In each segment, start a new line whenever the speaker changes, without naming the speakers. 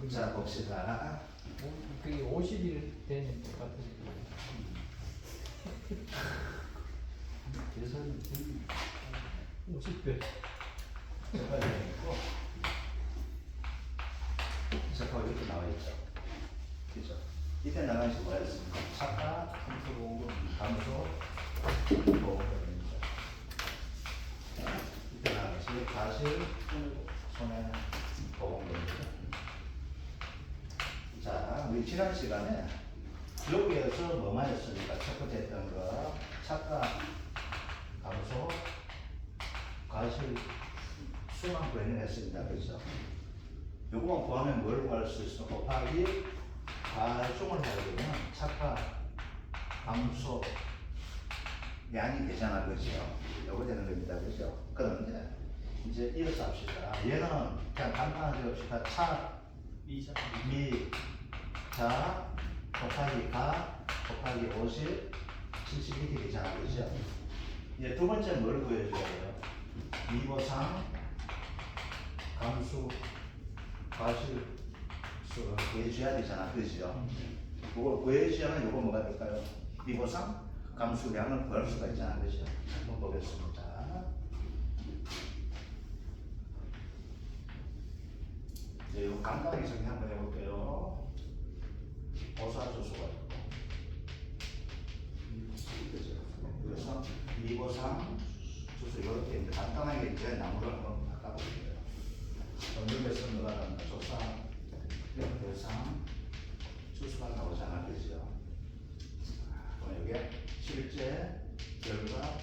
자 봅시다.
그게 50일 되는 똑같은
계산
50배.
잠깐 있고 잠깐 이렇게 나와 있죠. 그죠? 이때 나가는 게 뭐였습니까? 차가 함수 보고 함수 보고입니다. 이때 나가는 게 사실 손해 보고입니다. 자, 우리 지난 시간에 여기에서 뭐만 했습니까? 첫 번째 했던 거 차가 감소 과실 수만 구현을 했습니다. 그렇죠? 요거만 구하면 뭘 구할 수 있어? 곱하기 과중을 하게 되면 차가 감소 양이 되잖아. 그렇죠? 요거 되는 겁니다. 그렇죠? 그런데 이제 이어서 합시다. 얘는 그냥 간단하게 합시다. 차 자 곱하기 가 곱하기 50 70 이렇게 되잖아. 그죠? 이제 두 번째 뭘 구해줘야 돼요? 미보상 감수 과실 수를 구해줘야 되잖아. 그죠? 그걸 구해주면 요거 뭐가 될까요? 미보상 감수량을 구할 수가 있잖아. 그죠? 한번 보겠습니다. 이제 요 간단하게 정리 한번 해볼게요. 보사수수가 있고, 그죠? 그래서 미보상 수수 이렇게 이제 간단하게 이제 나무를 한번 바꿔볼게요. 여기에서 뭐가 나온다? 조사, 대상, 수수가 나오잖아, 그죠? 그럼 이게 실제 결과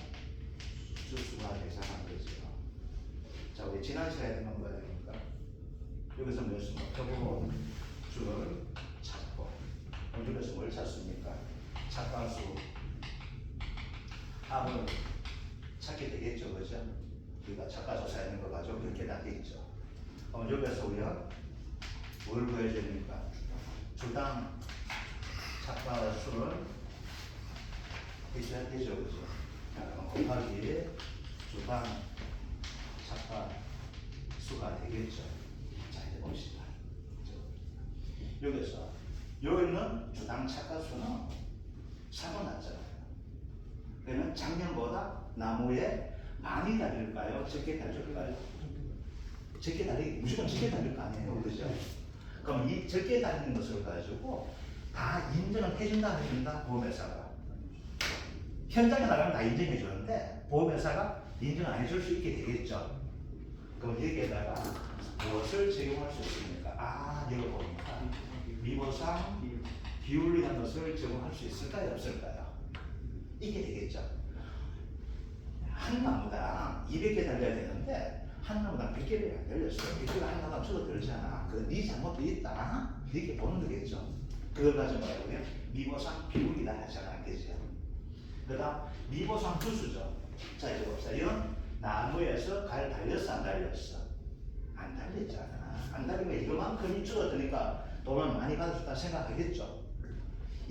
수수가 되잖아, 그죠? 자, 우리 지난 시간에 했던 건 뭐니까? 여기서 무엇입니까? 표본 수를 찾고, 여기서 뭘 찾습니까? 착관수 합을 찾게 되겠죠, 그죠? 우리가 착가조사 있는 거 가지고 그렇게 다 되겠죠. 그럼 여기서 우리가 뭘 구해야 됩니까? 주당 착가수를 해줘야 되죠, 그죠? 그럼 곱하기 주당 착가수가 되겠죠. 자, 이제 봅시다. 여기서 여기는 주당 착가수는 사고 났잖아요. 그러면 작년보다 나무에 많이 달릴까요? 적게 달릴까요? 적게 달리기, 무조건 적게 달릴 거 아니에요. 그죠? 그럼 이 적게 달리는 것을 가지고 다 인정을 해준다, 안 해준다? 보험회사가. 현장에 나가면 다 인정해 주는데 보험회사가 인정 안 해줄 수 있게 되겠죠. 그럼 여기에다가 무엇을 적용할 수 있습니까? 아, 이거 보니까 미보상 비율이라는 것을 적용할 수 있을까요? 없을까요? 이게 되겠죠. 한 나무당 200개 달려야 되는데 한 나무당 100개를 안 달렸어요. 100개가 한 나무당 줄어들잖아. 그 네 잘못도 있다. 이렇게 보는 거겠죠. 그걸 가지고 뭐라고요? 미보상 비율이다 하잖아. 그죠? 그 다음 미보상 수수죠. 자, 이제 봅시다. 이건 나무에서 갈 달렸어, 안 달렸어? 안 달렸잖아. 안 달리면 이거만큼이 줄어드니까 돈을 많이 받았다 생각하겠죠.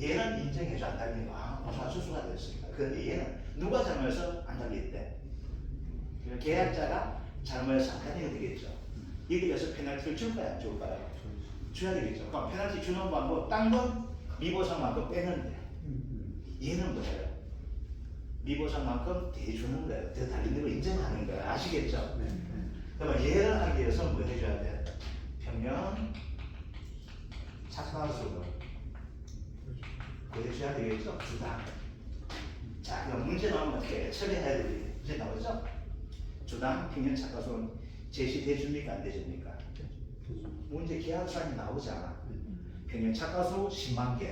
얘는 인정해줘, 안 달리는 거. 아, 보상 수수가 됐습니다. 그런데 얘는 누가 잘못해서 안 달렸대? 계약자가 잘못해서 안 달리게 되겠죠. 여기에서 페널티를 줄까요, 안 줄까요? 줘야 되겠죠. 그럼 페널티 주는 방법, 딴 건 미보상만큼 빼는데 얘는 뭐예요? 미보상만큼 대주는 거예요. 더 달리는 걸 인정하는 거예요. 아시겠죠? 그러면 얘를 하기 위해서 뭐 해줘야 돼? 평면 착과수를 구해줘야 되겠죠? 주당. 자, 그럼 문제 나오면 어떻게 처리해야 되지? 문제 나오죠? 주당 평면 착과수는 제시돼 줍니까? 안 되줍니까? 문제 계약서에 나오잖아. 평면 착과수 10만 개.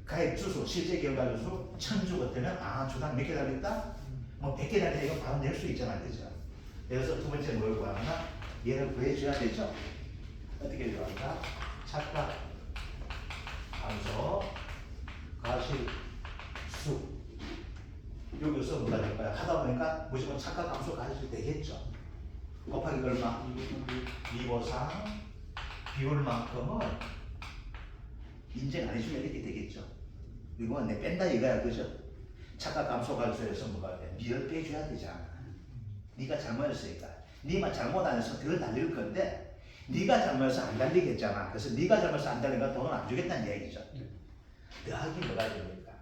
가입 주소, 실제 결과 주소 1000주 같으면 아, 주당 몇 개 달렸다? 뭐 100개 달렸다 이거 바로 낼 수 있잖아. 그죠? 그래서 두 번째 뭘 구하나? 얘를 구해줘야 되죠? 어떻게 구한다? 착각, 감소, 과실, 수. 여기서 뭐가 될까요? 하다 보니까 무조건 착각, 감소, 과실 되겠죠? 곱하기 얼마? 미보상 비율만큼은 인정 안 해주면 이렇게 되겠죠? 이거 내 뺀다 이거야, 그죠? 착각, 감소, 과실에서 뭐가 돼? 니를 빼줘야 되잖아. 네가 잘못했으니까 네만 잘못 안 해서 더 달릴 건데 네가 잘못해서 안 달리겠잖아. 그래서 네가 잘못해서 안 달리니까 돈을 안 주겠다는 얘기죠. 더하기 뭐가 됩니까?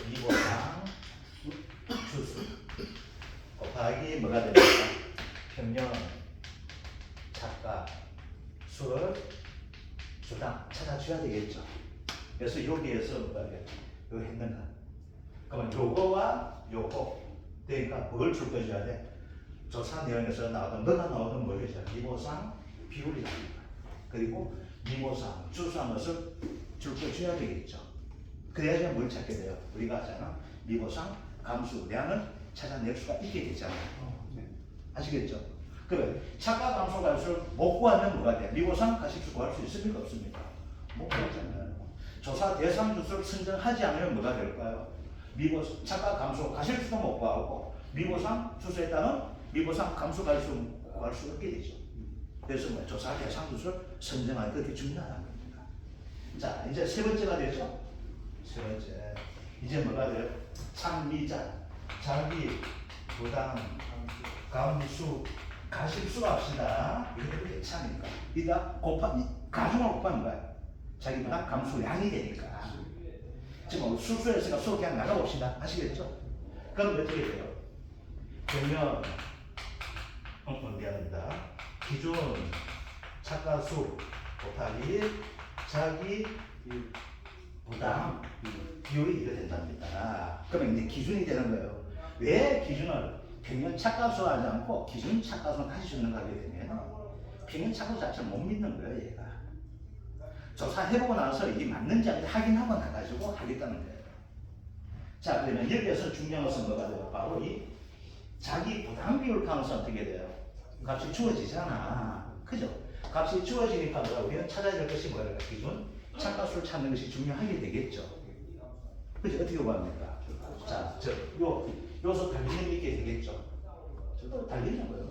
미보상 주수 곱하기 뭐가 됩니까? 평년 차가 수를 주당 찾아줘야 되겠죠. 그래서 여기에서 뭐가 돼요? 이거 했는가? 그러면 요거와 요거 그러니까 뭘 줄 거줘야 돼? 조사 내용에서 나오던 뭐가 나오던 뭐겠죠? 미보상 비율이 나옵니다. 그리고 미보상 주수한 것을 줄 거 줘야 되겠죠. 그래야지 뭘 찾게 돼요. 우리가 하잖아. 미보상 감수량을 찾아낼 수가 있게 되잖아요. 아시겠죠? 그래 차가 감소 갈수록 못 구하면 뭐가 돼? 미보상 가십수 구할 수 있습니까? 없습니까? 못 구하잖아요. 조사 대상 주수를 선정하지 않으면 뭐가 될까요? 미보상 차가 감소 가실수도 못 구하고 미보상 주수에 따른 미보상 감소 갈수 구할 수 없게 되죠. 그래서 뭐 조사 대상 주수를 선정하는 게 그렇게 중요하다는 겁니다. 자 이제 세 번째가 되죠. 세 번째 이제 뭐가 돼요? 참미자 자기 부담 감수 가십수 합시다. 이게 괜찮으니까 이다 가중을 곱하면 뭐야? 자기 부담 감수량이 되니까 지금 수수에서가 수 그냥 나가봅시다. 아시겠죠? 그럼 어떻게 돼요? 그러면 미안합니다. 기준 차가수 곱하기 자기 부담 비율이 이렇게 된답니다. 그러면 이제 기준이 되는 거예요. 왜 기준을 평균 차가수 하지 않고 기준 차가수만 다시 주는가 하게 되면 평균 차가수 자체를 못 믿는 거예요. 얘가 조사해보고 나서 이게 맞는지 아닌지 확인하고 나가지고 하겠다는 거예요. 자 그러면 여기에서 중요한 것은 뭐가 돼요? 바로 이 자기 부담 비율 가면서 어떻게 돼요? 값이 주어지잖아. 그죠? 값이 주어지니까 우리는 찾아야 될 것이 뭐예요? 기준 차가수를 찾는 것이 중요하게 되겠죠. 그죠? 어떻게 구합니까? 자, 여기서 달리는 게 있게 되겠죠. 저도 달리는 거예요.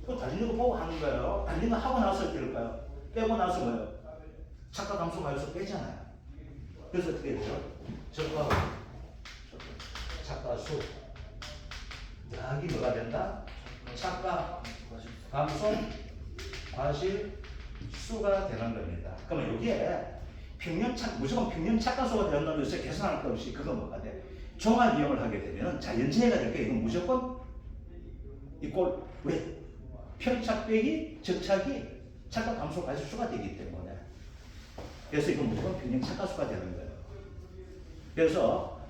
또 달리는 거 보고 하는 거예요. 달리는 거 하고 나서 어떻게 될까요? 빼고 나서 뭐예요? 차가 감소 가해서 빼잖아요. 그래서 어떻게 돼요? 저거 차가수 여기 뭐가 된다? 차가 감소 과실 수가 되는 겁니다. 그러면 여기에 무조건 평균 차가수가 되는 것을 계산할 것 없이 그거 뭐가 돼? 종합 이용을 하게 되면 자연재해가 될 게 이건 무조건 이꼴 왜? 편차 빼기 적차기 차가 감소 과실 수가 되기 때문에 그래서 이건 무조건 평균 차가수가 되는 거예요. 그래서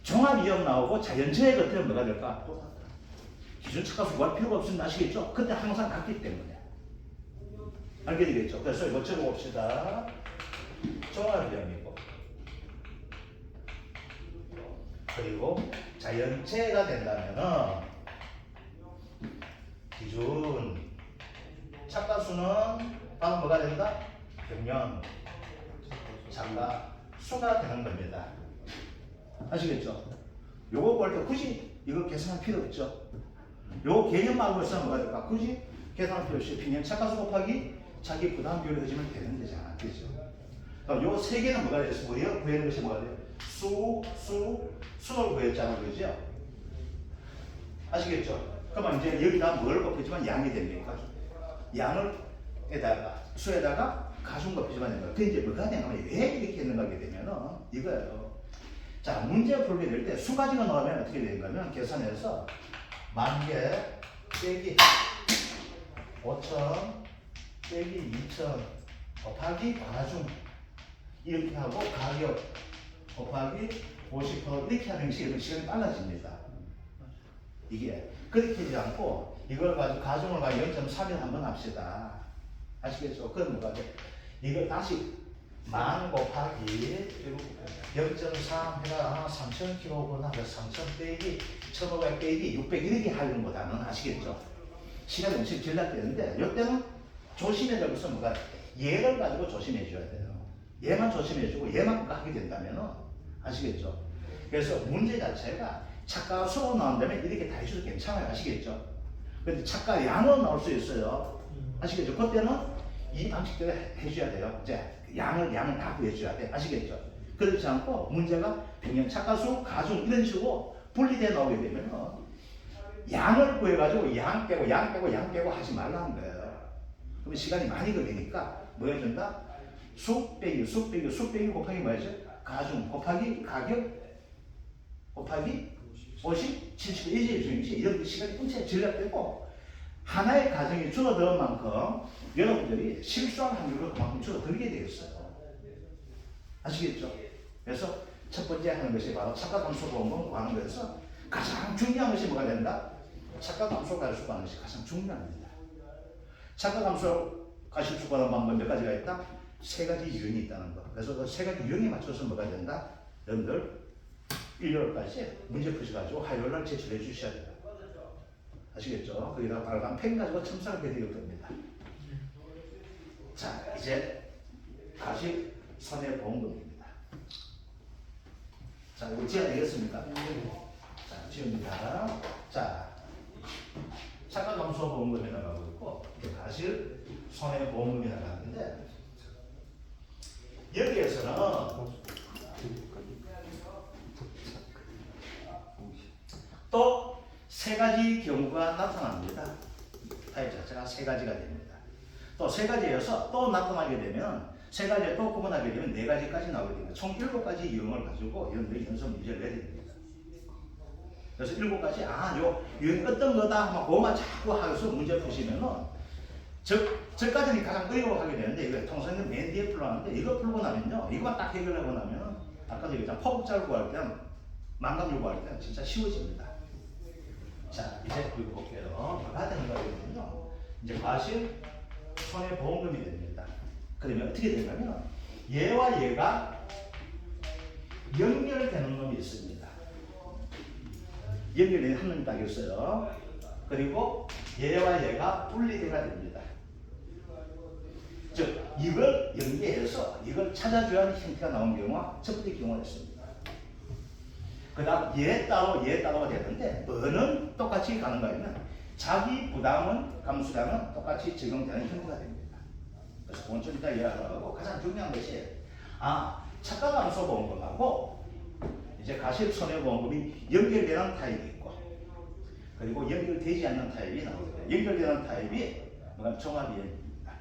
종합 이용 나오고 자연재해 같은 뭐가 될까? 기준 차가수 구할 필요가 없으면 아시겠죠? 근데 항상 같기 때문에 알게 되겠죠? 그래서 이거 적어봅시다. 종합이용이고 그리고 자연재해가 된다면은 기준 차가수는 다음 뭐가 된다? 평년 차가수가 되는 겁니다. 아시겠죠? 요거 볼 때 굳이 이거 계산할 필요 없죠? 요 개념만 알고 있으면 뭐가 될까? 굳이 계산할 필요 없이 평년 차가수 곱하기 자기 부담 비율을 해주면 되는 거잖아. 그죠? 그럼 요 세 개는 뭐가 돼서 뭐예요? 구하는 것이 뭐가 돼요? 수를 구했잖아. 그죠? 아시겠죠? 그러면 이제 여기다 뭘 곱해주면 양이 됩니까? 수에다가 가중 곱해주면 됩니다. 그 이제 뭐가 되냐면 왜 이렇게 했는가 하게 되면은 이거예요. 자, 문제 풀게 될 때 수 가지가 나오면 어떻게 되는가면 계산해서 10,000개 빼기 5,000 빼기 2,000 곱하기 과중 이렇게 하고 가격 곱하기 50% 이렇게 하는 시간이 빨라집니다. 이게 그렇게 하지 않고 이걸 가지고 가중을 가지고 0.3을 한번 합시다. 아시겠죠? 그럼 뭐가 돼? 이걸 다시 10,000 곱하기 0.3 해가 3,000kg구나. 그래서 3,000 빼기 1,500 빼기 600 이렇게 하는 것보다는 아시겠죠? 시간이 엄청 질락되는데 이때는 조심해야 될 것은 뭐가 얘를 가지고 조심해 줘야 돼요. 얘만 조심해 주고 얘만 하게 된다면 아시겠죠? 그래서 문제 자체가 차가 수로 나온다면 이렇게 다 해줘도 괜찮아요. 아시겠죠? 근데 차가 양으로 나올 수 있어요. 아시겠죠? 그때는 이 방식대로 해줘야 돼요. 이제 양을 다 구해줘야 돼. 아시겠죠? 그렇지 않고 문제가 평년 차가수, 가중 이런 식으로 분리되어 나오게 되면 양을 구해가지고 양 빼고 하지 말라는 거예요. 그럼 시간이 많이 걸리니까 뭐 해준다? 수 빼기 곱하기 뭐였죠? 가중 곱하기 가격 곱하기 50, 70, 이런 시간이 끊치게 전략되고 하나의 가정이 줄어든 만큼 여러분들이 실수할 확률도 그만큼 줄어들게 되겠어요. 아시겠죠? 그래서 첫 번째 하는 것이 바로 착각함수 보험을 구하는 것에서 가장 중요한 것이 뭐가 된다? 착각함수 가실수 구하는 것이 가장 중요합니다. 착각함수 가실수 구하는 방법 몇 가지가 있다? 세 가지 유형이 있다는 거. 그래서 그 세 가지 유형에 맞춰서 뭐가 된다? 여러분들 일요일까지 문제 푸셔가지고 화요일날 제출해 주셔야 돼요. 아시겠죠? 거기다가 빨간 펜 가지고 첨삭을 해드릴 겁니다. 자, 이제 가식 손해보험금입니다. 자, 이거 지어야 되겠습니까? 자, 지웁니다. 자, 착각감소보험금이 나가고 있고, 가식 손해보험금이 나가는데, 여기에서는 또 세 가지 경우가 나타납니다. 타입 자체가 세 가지가 됩니다. 또 세 가지여서 또 나타나게 되면 세 가지에 또 구분하게 되면 네 가지까지 나오게 됩니다. 총 7가지 유형을 가지고 여러분들이 연속 문제를 내야 됩니다. 그래서 7가지 요 유형 어떤 거다 하면 그것만 자꾸 하면서 문제 푸시면은 저까지는 가장 어려워하게 되는데 이거 통상은 맨 뒤에 풀어놨는데 이거 풀고 나면요 이거만 딱 해결하고 나면 아까도 얘기했잖아 포복자를 구할 때는 만감을 구할 때는 진짜 쉬워집니다. 자, 이제 이거 볼게요. 뭐가 되는 거거든요. 이제 과실 손해보험금이 됩니다. 그러면 어떻게 되냐면 얘와 얘가 연결되는 놈이 있습니다. 연결이 한 놈이 딱 있어요. 그리고 얘와 얘가 분리돼가 됩니다. 즉 이걸 연계해서 이걸 찾아줘야 하는 형태가 나온 경우가 첫 번째 경우가 있습니다. 그 다음 얘 따로가 되는데 뭐는 똑같이 가는가 하면 자기 부담은 감수량은 똑같이 적용되는 형태가 됩니다. 그래서 그건 좀 이따 이해하라고 가장 중요한 것이 착각감소보험금하고 이제 가실손해보험금이 연결되는 타입이 있고 그리고 연결되지 않는 타입이 나옵니다. 연결되는 타입이 뭐가 종합이행입니다.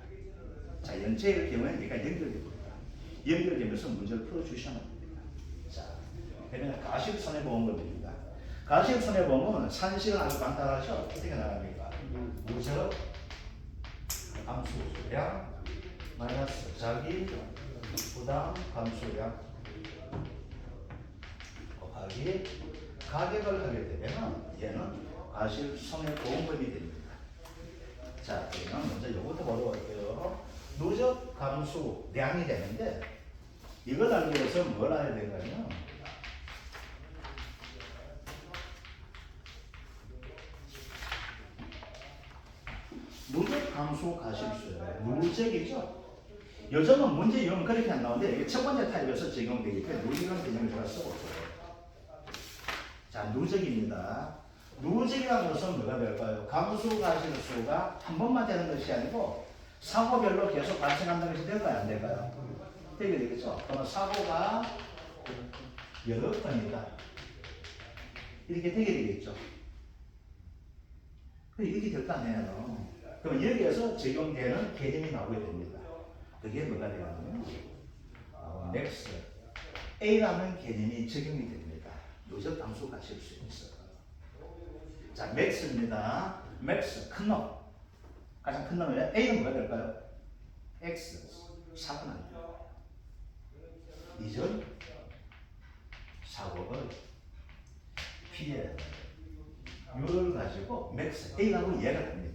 자, 연체의 경우에는 얘가 연결됩니다. 연결되면서 문제를 풀어주시면 됩니다. 자, 그러면 가실손해보험금입니다. 가실손해보험은 산식은 아주 간단하죠. 어떻게 나갑니까? 누적 감수량 마이너스 자기 부담 감수량 곱하기 가격을 하게 되면 얘는 가실손해보험금이 됩니다. 자, 그러면 먼저 이것부터 보도록 할게요. 누적 감수량이 되는데 이걸 알기 위해서 뭘 알아야 되냐면 누적 감수 가실수예요. 누적이죠. 요즘은 문제 유형은 그렇게 안 나오는데 이게 첫 번째 타입에서 적용되기 때문에 누적이라는 개념을 제가 쓰고 있어요. 자, 누적입니다. 누적이라는 것은 뭐가 될까요? 감수 가실수가 한 번만 되는 것이 아니고 사고별로 계속 발생한다는 것이 될까요? 안 될까요? 되게 되겠죠. 그러면 사고가 여러 건이다. 이렇게 되게 되겠죠. 이렇게 될까 안 되나요? 그럼 여기에서 적용되는 개념이 나오게 됩니다. 그게 뭐가 되냐면 맥스 A라는 개념이 적용이 됩니다. 누적 감수 가실수 있어요. 자, 맥스입니다. 맥스 큰 놈. 가장 큰 놈이에요. A는 뭐가 될까요? X 사고는 아닙니다. 이전 사고를 피해 요를 가지고 맥스 A라고 얘가 됩니다.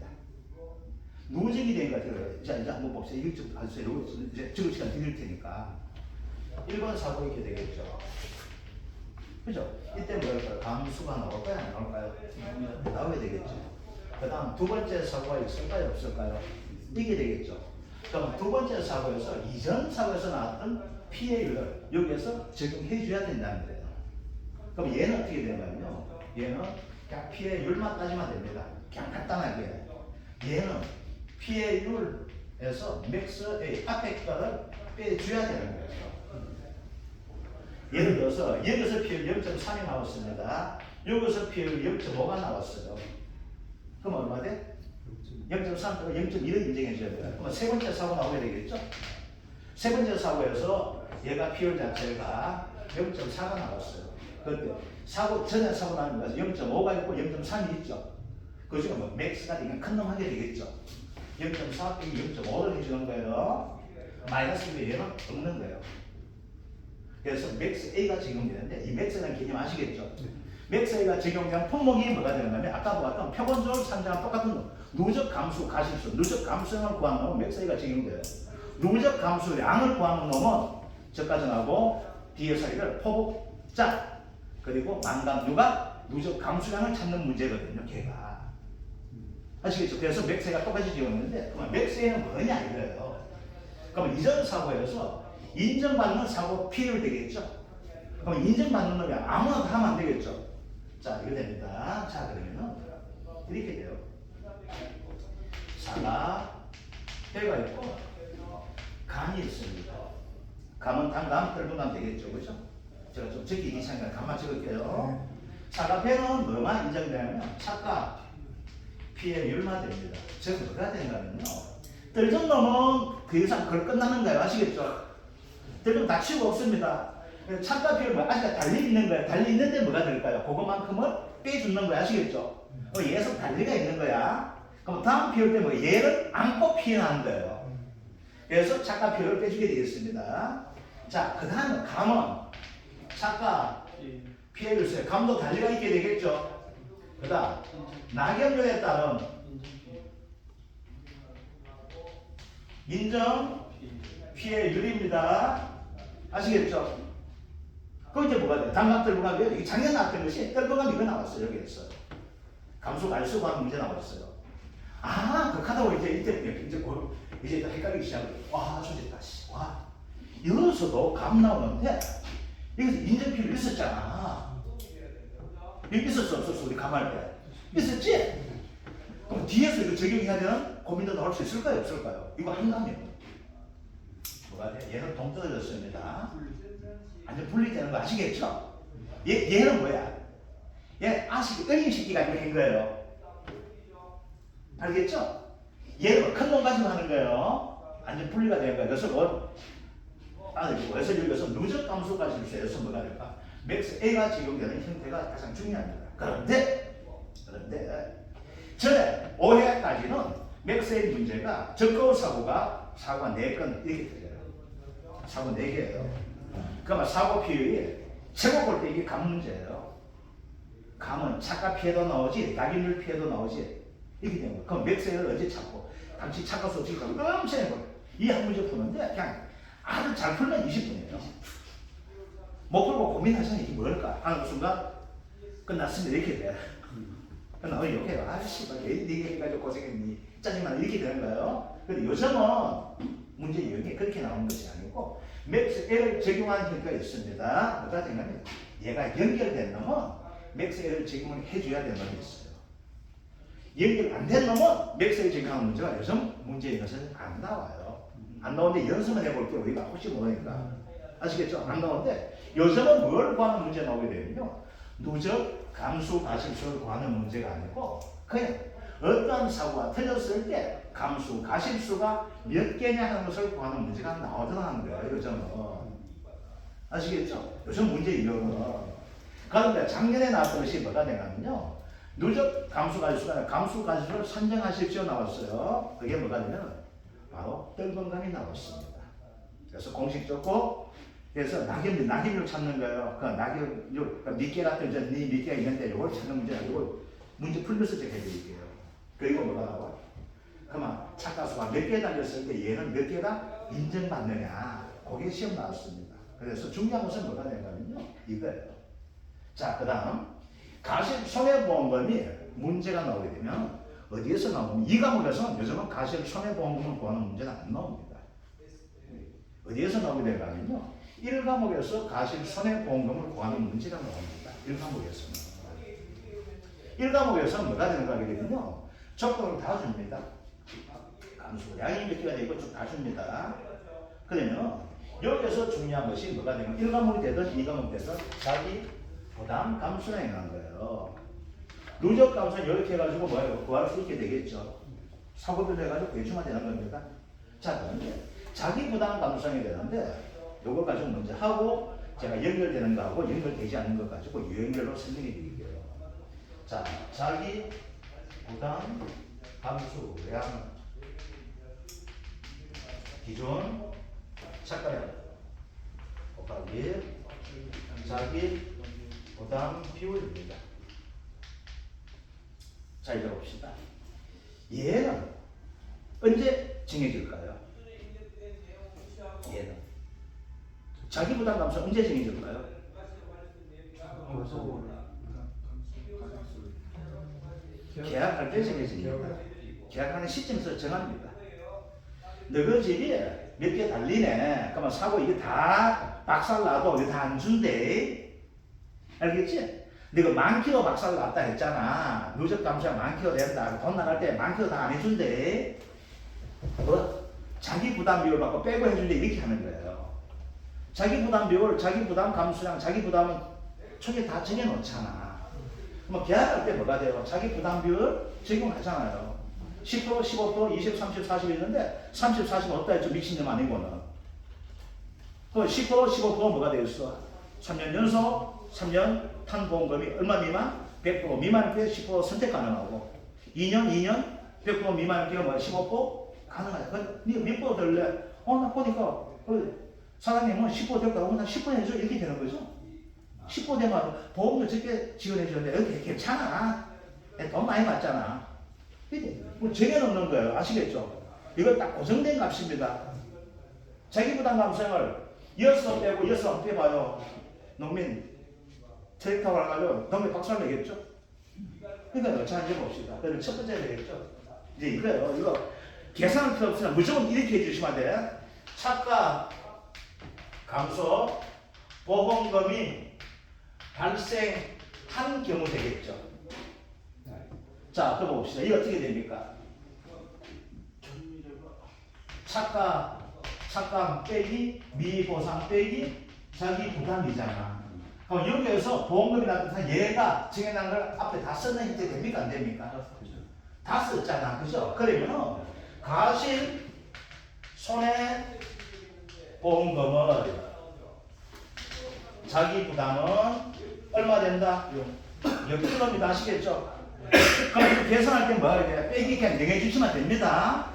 누적이 된 것 같아요. 이제 한번 봅시다. 이거 좀 봐주세요. 이제 적을 시간 드릴 테니까 1번 사고 이렇게 되겠죠. 그죠? 이때 뭐랄까요? 감수가 나올까요? 안 나올까요? 나오게 되겠죠. 그 다음 두 번째 사고가 있을까요? 없을까요? 이게 되겠죠. 그럼 두 번째 사고에서 이전 사고에서 나왔던 피해율을 여기에서 적용해 줘야 된다는 거예요. 그럼 얘는 어떻게 되냐면요. 얘는 그냥 피해율만 따지면 됩니다. 그냥 간단하게. 얘는 피해율에서 맥스 A 앞에 거를 빼줘야 되는 거예요. 예를 들어서 여기서 피해율 0.3이 나왔습니다. 여기서 피해율 0.5가 나왔어요. 그럼 얼마 돼? 0.3, 0.1을 인정해 줘야 돼요. 그러면 세 번째 사고 나오게 되겠죠? 세 번째 사고에서 얘가 비율 자체가 0.4가 나왔어요. 그때 사고 전에 사고 나는 거죠. 0.5가 있고 0.3이 있죠. 그 중에 뭐 맥스가 되면 큰 놈 하게 되겠죠. 0.4 빼기 0.5를 해주는 거예요. 마이너스 얘는 없는 거예요. 그래서 맥스 A가 적용되는데 이 맥스라는 개념 아시겠죠? 맥스 A가 적용되면 품목이 뭐가 되냐면 아까 보았던 표본적으로 산정한 똑같은 거. 누적 감수 가실수, 누적 감수량을 구하는 놈은 맥스 A가 적용돼요. 누적 감수량을 구하는 놈은 저까지 나오고 뒤에 사이를 포복자 그리고 만감류가 누적 감수량을 찾는 문제거든요. 걔가 아시겠죠? 그래서 맥스 A가 똑같이 적용했는데 그러면 맥스 A는 뭐냐 이거예요. 그러면 이전 사고에서 인정받는 사고 P를 되겠죠? 그럼 인정받는 놈이 아무나 다 하면 안 되겠죠? 자, 이거 됩니다. 자, 그러면은 이렇게 돼요. 사가 배가 있고 감이 있습니다. 감은 단감, 뜰분감 되겠죠, 그죠? 제가 좀 적기 귀찮으니까 감만 적을게요. 사가 배는 뭐만 인정되냐면 차가 피해율만 됩니다. 즉 뭐가 되냐면요. 뜰정 놈은 그 이상 그걸 끝나는 거예요, 아시겠죠? 뜰정 다 치우고 없습니다. 차가 피해율 뭐 아직 달리 있는 거야. 달리 있는데 뭐가 될까요? 그거만큼을 빼주는 거야, 아시겠죠? 얘에서 달리가 있는 거야. 그럼 다음 피해율 때 뭐 얘를 안고 피해나는 거예요. 그래서 차가 피해율을 빼주게 되겠습니다. 자, 그 다음에 감은 차가 피해율세 감도 달리가 있게 되겠죠. 그 다음 낙엽률에 따른 인정 피해율입니다. 아시겠죠? 그럼 이제 뭐가 돼요? 단감 뜰분감이 작년 나왔던 것이 뜰분감 이거 나왔어요. 여기에서 감수 갈수 구하는 문제 나왔어요. 아, 그 카드로 이제 헷갈리기 시작해요. 와, 좋겠다. 와, 여기서도 감 나오는데 여기서 인정피율 있었잖아. 여기 있었어, 없었어? 우리 감할 때 있었지? 그럼 뒤에서 이거 적용해야 되는 고민도 나올 수 있을까요, 없을까요? 이거 한감이에요. 뭐가 돼? 얘는 동 떨어졌습니다. 완전 분리되는 거 아시겠죠? 얘는 뭐야? 얘 아식 어린 새끼 가지고 한 거예요. 알겠죠? 얘는 큰 놈 가지고 하는 거예요. 완전 분리가 되는 거예요. 그래서 그래서 여기서 누적 감수 가실수에서 뭐가 될까? 맥스 A가 적용되는 형태가 가장 중요합니다. 그런데 전에 5회까지는 맥스 A 문제가 적거 사고가 4건 이렇게 되죠. 사고 4개예요. 그러면 사고 피해율이 최고 볼 때 이게 감 문제예요. 감은 차가 피해도 나오지, 낙인율 피해도 나오지. 이렇게 되는 거예요. 그럼 맥스를 어디 찾고, 당시 차가 소치가 엄청 해버려요. 이 한 문제 푸는데 그냥 아주 잘 풀면 20분이에요. 못 풀고 고민하시면 이게 뭘까 하는 순간 끝났습니다. 이렇게 돼요. 그러나 이렇게 해요. 아씨, 왜 네가 해가지고 고생했니? 짜증나 이렇게 되는 거예요. 근데 요즘은 문제 유형이 그렇게 나오는 것이 아니고 맥스 L을 적용하는 형태가 있습니다. 뭐가 되냐면 얘가 연결된 놈은 맥스 L을 적용을 해줘야 되는 놈이 있어요. 연결 안 된 놈은 맥스 L 적용하는 문제가 요즘 문제인 것은 안 나와요. 안 나오는데 연습을 해볼게요. 우리가 혹시 모르니까. 아시겠죠? 안 나오는데 요즘은 뭘 구하는 문제 나오게 되면요. 누적 감수 가실수를 구하는 문제가 아니고 그냥 어떤 사고가 틀렸을 때 감수 가실수가 몇 개냐 하는 것을 구하는 문제가 나오더라는 거예요. 요즘은. 아시겠죠? 요즘 문제 이거는. 그런데 작년에 나왔던 것이 뭐가 되냐면요. 누적 감수 가실수가 감수 가실수를 산정하십시오 나왔어요. 그게 뭐가 되면 바로 뜰분감이 나왔습니다. 그래서 공식 적고 그래서 낙엽률 찾는 거예요. 그 낙엽률, 그러니까 미끼 같은 네 미끼가 있는데 이걸 찾는 문제가 이거 문제 풀면서 제가 해드릴게요. 그리고 뭐가 나와? 그러면 차가수가 몇 개 달렸을 때 얘는 몇 개가 인정받느냐? 그게 시험 나왔습니다. 그래서 중요한 것은 뭐가 되냐면요. 이거예요. 자, 그 다음 가실 손해보험금이 문제가 나오게 되면 어디에서 나오면 이 과목에서는 요즘은 가실 손해보험금을 구하는 문제는 안 나옵니다. 어디에서 나오게 되냐면요. 1과목에서 가실 손해보험금을 구하는 문제가 나옵니다. 1과목에서는. 1과목에서는 뭐가 되는가 하게 되면요. 조건을 다 줍니다. 감수, 양이 몇 개가 되고 쭉 다 줍니다. 그러면 여기서 중요한 것이 뭐가 되면 1과목이 되든 2과목이 되든 자기 부담 감수량이라는 거예요. 누적 감소는 이렇게 해가지고 뭐예요? 구할 수 있게 되겠죠. 사고별로 해가지고 대충만 되는 겁니다. 자, 그런데 자기 부담 감소성이 되는데 요거 가지고 먼저 하고 제가 연결되는 거하고 연결되지 않는 거 가지고 유형별로 설명해 드릴게요. 자, 자기 부담 감소량 기존 착가량 곱하기 자기 부담 비율입니다. 자, 이제 봅시다. 얘는 언제 정해질까요? 얘는 자기 부담 감소 언제 정해질까요? 계약할 때 정해집니다. 계약하는 시점에서 정합니다. 너희 집이 몇 개 달리네. 그러면 사고 이게 다 박살나도 이거 다 안 준대. 알겠지? 내가 만 킬로 박살났다 했잖아. 누적 감소가 만 킬로 된다. 돈 나갈 때 만 킬로 다 안 해준대. 뭐? 자기 부담 비율 받고 빼고 해준대. 이렇게 하는 거예요. 자기 부담 비율, 자기 부담 감소량, 자기 부담은 초기에 다 정해놓잖아. 그럼 계약할 때 뭐가 돼요? 자기 부담 비율 적용하잖아요. 10%, 15%, 20, 30, 40 있는데 30, 40 없다 했죠. 미친놈 아니고는. 그 10%, 15% 뭐가 되겠어? 3년 연속, 3년 탄보험금이 얼마 미만? 100% 미만일 때 10% 선택 가능하고 2년 100% 미만일 때가 뭐야? 15% 가능하다. 그 니가 몇 % 들래? 나 보니까 그 사장님은 10% 될까? 나 10% 해줘. 이렇게 되는 거죠. 10% 되면 보험료 적게 지원해 주는데 이렇게 괜찮아. 돈 많이 받잖아. 뭐 정해놓는 거예요. 아시겠죠? 이거 딱 고정된 값입니다. 자기 부담 감소액을 이어서 빼고 이어서 빼봐요. 농민 트랙터 가가지고 농민 박살 내겠죠? 그러니까 자 이제 봅시다. 그럼 첫 번째 되겠죠? 이제 이거예요. 이거 계산할 필요 없으나 무조건 이렇게 해주시면 돼. 차가 감소 보험금이 발생한 경우 되겠죠. 자, 그럼 봅시다. 이게 어떻게 됩니까? 착감 빼기 미보상 빼기 자기 부담이잖아. 그럼 여기에서 보험금이 나타난 얘가 정해놓은 걸 앞에 다 쓰는 형태 됩니까? 안 됩니까? 다 썼잖아. 그죠? 그러면 가실 손해 보험금은 자기 부담은 얼마 된다? 여기 겁니다. 아시겠죠? 그럼 계산할 때 뭐야? 이제 빼기 그냥 정해주시면 됩니다.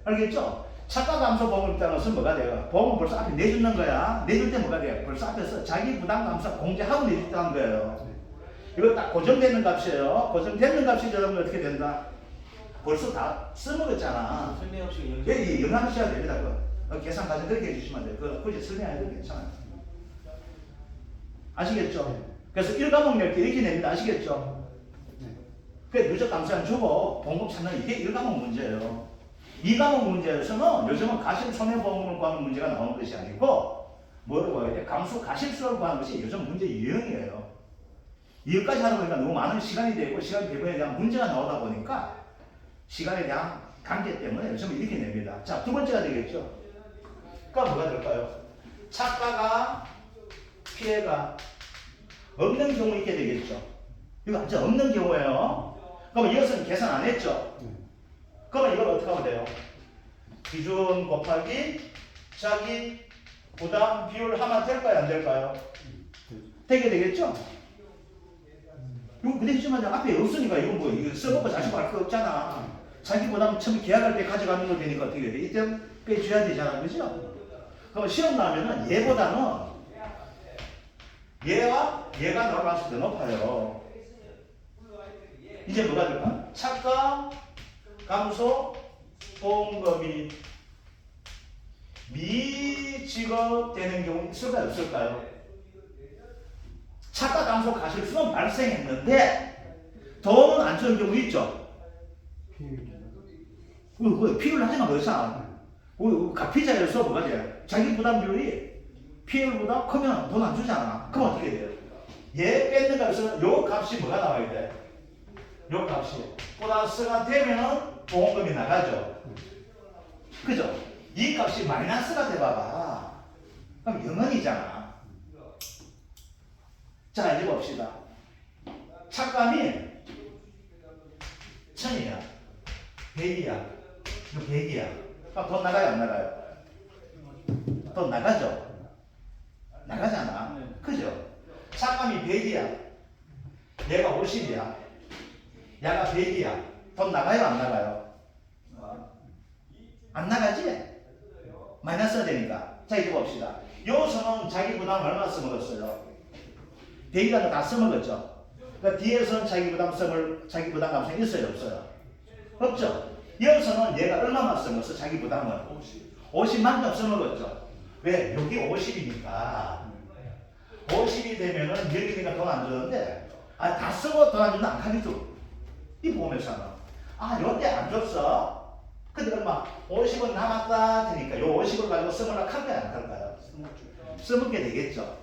알겠죠? 차가 감소 보험을 따라서 뭐가 돼요? 보험은 벌써 앞에 내주는 거야. 내줄 때 뭐가 돼요? 벌써 앞에서 자기 부담 감소 공제하고 내줬다는 거예요. 이거 딱 고정되는 값이에요. 고정되는 값이 여러분 어떻게 된다? 벌써 다 써먹었잖아.
설명 없이
예, 영향하셔야 됩니다. 그거. 계산 과정 그렇게 해주시면 돼요. 그거 굳이 설명 안 해도 괜찮아요. 아시겠죠? 그래서 1과목 낼 때 이렇게 냅니다. 아시겠죠? 그 누적 감소한 주고 보험금 찾는 이게 1과목 문제예요. 2과목 문제에서는 요즘은 가실 손해보험금을 구하는 문제가 나오는 것이 아니고 뭐를 구해야 돼? 감소 가실수를 구하는 것이 요즘 문제 유형이에요. 이것까지 하다 보니까 너무 많은 시간이 되고 시간 배분에 대한 문제가 나오다 보니까 시간에 대한 관계 때문에 요즘 이렇게 냅니다. 자, 두 번째가 되겠죠. 그러니까 뭐가 될까요? 착가가 피해가 없는 경우 있게 되겠죠. 이거 완전 없는 경우예요. 그럼 이것은 계산 안 했죠. 그러면 이걸 어떻게 하면 돼요? 기준 곱하기 자기 부담 비율 하면 될까요? 안 될까요? 되게 되겠죠? 이거 근데 하지만 앞에 없으니까 이건 뭐 이거 써먹고 자식 할 거 없잖아. 자기 부담 처음 계약할 때 가져가는 거 되니까 어떻게 돼? 이때 빼줘야 되잖아. 그죠? 그럼 시험 나면은 얘보다는 얘가 나올 가능성이 더 높아요. 이제 뭐가 될까? 착가 감소 보험금이 미지급되는 경우 있을까요? 없을까요? 착가 감소 가실수는 발생했는데 돈은 안 주는 경우 있죠? 피해를 하지만 그렇잖아. 가피자에서 뭐가 돼? 자기 부담 비율이 피해율보다 크면 돈 안 주잖아. 그럼 어떻게 돼요? 얘 뺏는 값에서 요 값이 뭐가 나와야 돼? 요 값이 플러스가 되면 보험금이 나가죠. 그죠? 이 값이 마이너스가 돼봐봐. 그럼 0원이잖아. 자, 이제 봅시다. 착감이 1000이야. 100이야. 이거 100이야. 그럼 돈 나가요, 안 나가요? 돈 나가죠? 나가잖아. 그죠? 착감이 100이야. 얘가 50이야. 얘가 100이야. 돈 나가요, 안 나가요? 안 나가지? 마이너스가 되니까. 자, 이제 봅시다. 요서는 자기 부담 얼마 써먹었어요? 100이라는 다 써먹었죠? 그러니까 뒤에서는 자기 부담 감성이 있어요, 없어요? 없죠? 여기서는 얘가 얼마만 써먹었어? 자기 부담은? 50만큼 써먹었죠? 왜? 여기 50이니까. 50이 되면은 여기니까 돈 안 주는데, 다 쓰고 돈 안 준다, 안 가르쳐. 이 보험회사는. 요때 안 줬어? 근데 얼마? 50원 남았다. 되니까 요 50을 가지고 써먹으려고 할까요? 안 할까요? 써먹게 되겠죠?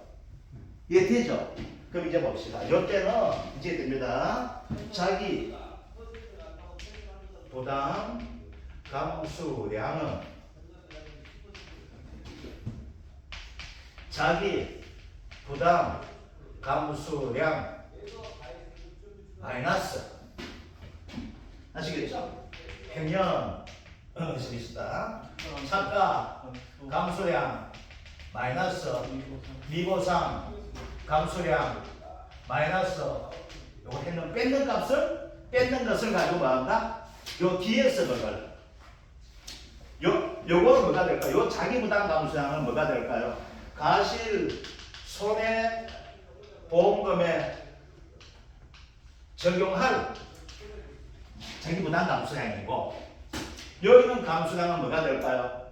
이해되죠? 그럼 이제 봅시다. 요때는 이제 됩니다. 자기 부담 감수량은 자기 부담 감수량 마이너스 아시겠죠? 평년 있다. 착가 감수량 마이너스 미보상 감수량 마이너스 요거 했는 뺏는 값을 뺏는 것을 가지고 뭐한다? 요 뒤에서 그걸 요거는 뭐가 될까요? 요 자기 부담 감수량은 뭐가 될까요? 가실 손해 보험금에 적용할 자기 부담 감수량이고 여기는 감수량은 뭐가 될까요?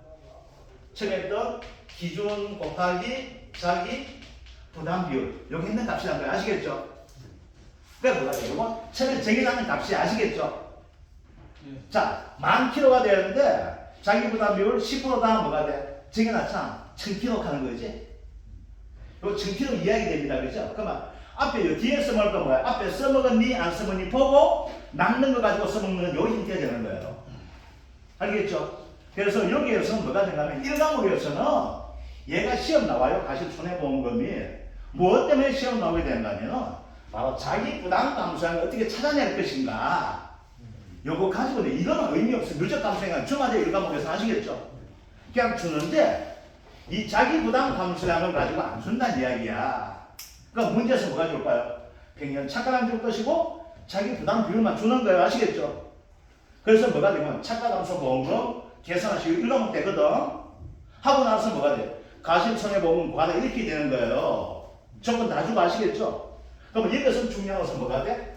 처음에 했던 기준 곱하기 자기 부담 비율 여기 있는 값이란 거예요. 아시겠죠? 그게 뭐가 돼요? 이거 처음에 정해놓는 값이 아시겠죠? 자, 10,000kg가 되는데 자기 부담 비율 10%다 뭐가 돼? 정해놨잖아. 1,000kg 하는 거지. 요 1,000kg 이야기 됩니다. 그죠? 그러면 앞에 요 뒤에 써먹을 거 뭐야? 앞에 써먹었니 안 써먹니 보고 남는 거 가지고 써먹는 요 힌트가 되는 거예요. 알겠죠? 그래서 여기에서는 뭐가 되냐면 1과목에서는 얘가 시험 나와요. 가실 손해보험금이 무엇 때문에 시험 나오게 되냐면 바로 자기 부담 감수량을 어떻게 찾아낼 것인가. 요거 가지고 이거는 의미 없어. 누적 감수량은 중화제 1과목에서 하시겠죠? 그냥 주는데 이 자기 부담 감수량을 가지고 안 준다는 이야기야. 그러니까 문제에서 뭐가 줄까요? 평년 착각안 줄 것이고 자기 부담 비율만 주는 거예요. 아시겠죠? 그래서 뭐가 되면 착각감소 보험금 계산하시고 1과목 되거든. 하고 나서 뭐가 돼? 가실손해보험금 과다 이렇게 되는 거예요. 조건 다 주고 아시겠죠? 그럼 여기서 중요한 것은 뭐가 돼?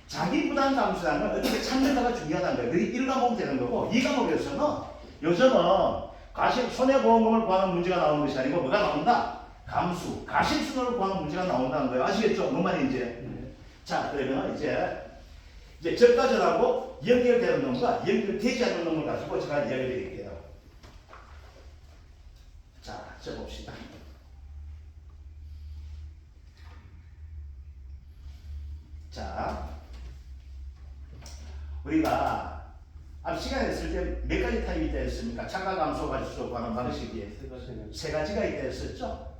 자기 부담 감수량을 어떻게 찾는가가 중요하다는 거예요. 그게 1과목 되는 거고 2과목에서는 요즘은 가실손해보험금을 구하는 문제가 나오는 것이 아니고 뭐가 나온다? 감수, 가실순으로 구하는 문제가 나온다는 거예요. 아시겠죠? 뭔 말인지? 자, 그러면 이제 저가전하고 연결되는 놈과 연결되지 않는 놈을 가지고 제가 이야기를 드릴게요. 자, 적어봅시다. 자, 우리가 앞 시간에 했을 때 몇 가지 타입이 있다 했습니까? 착각 감소 가지고 구하는 방식이 세 가지가 있다 했었죠?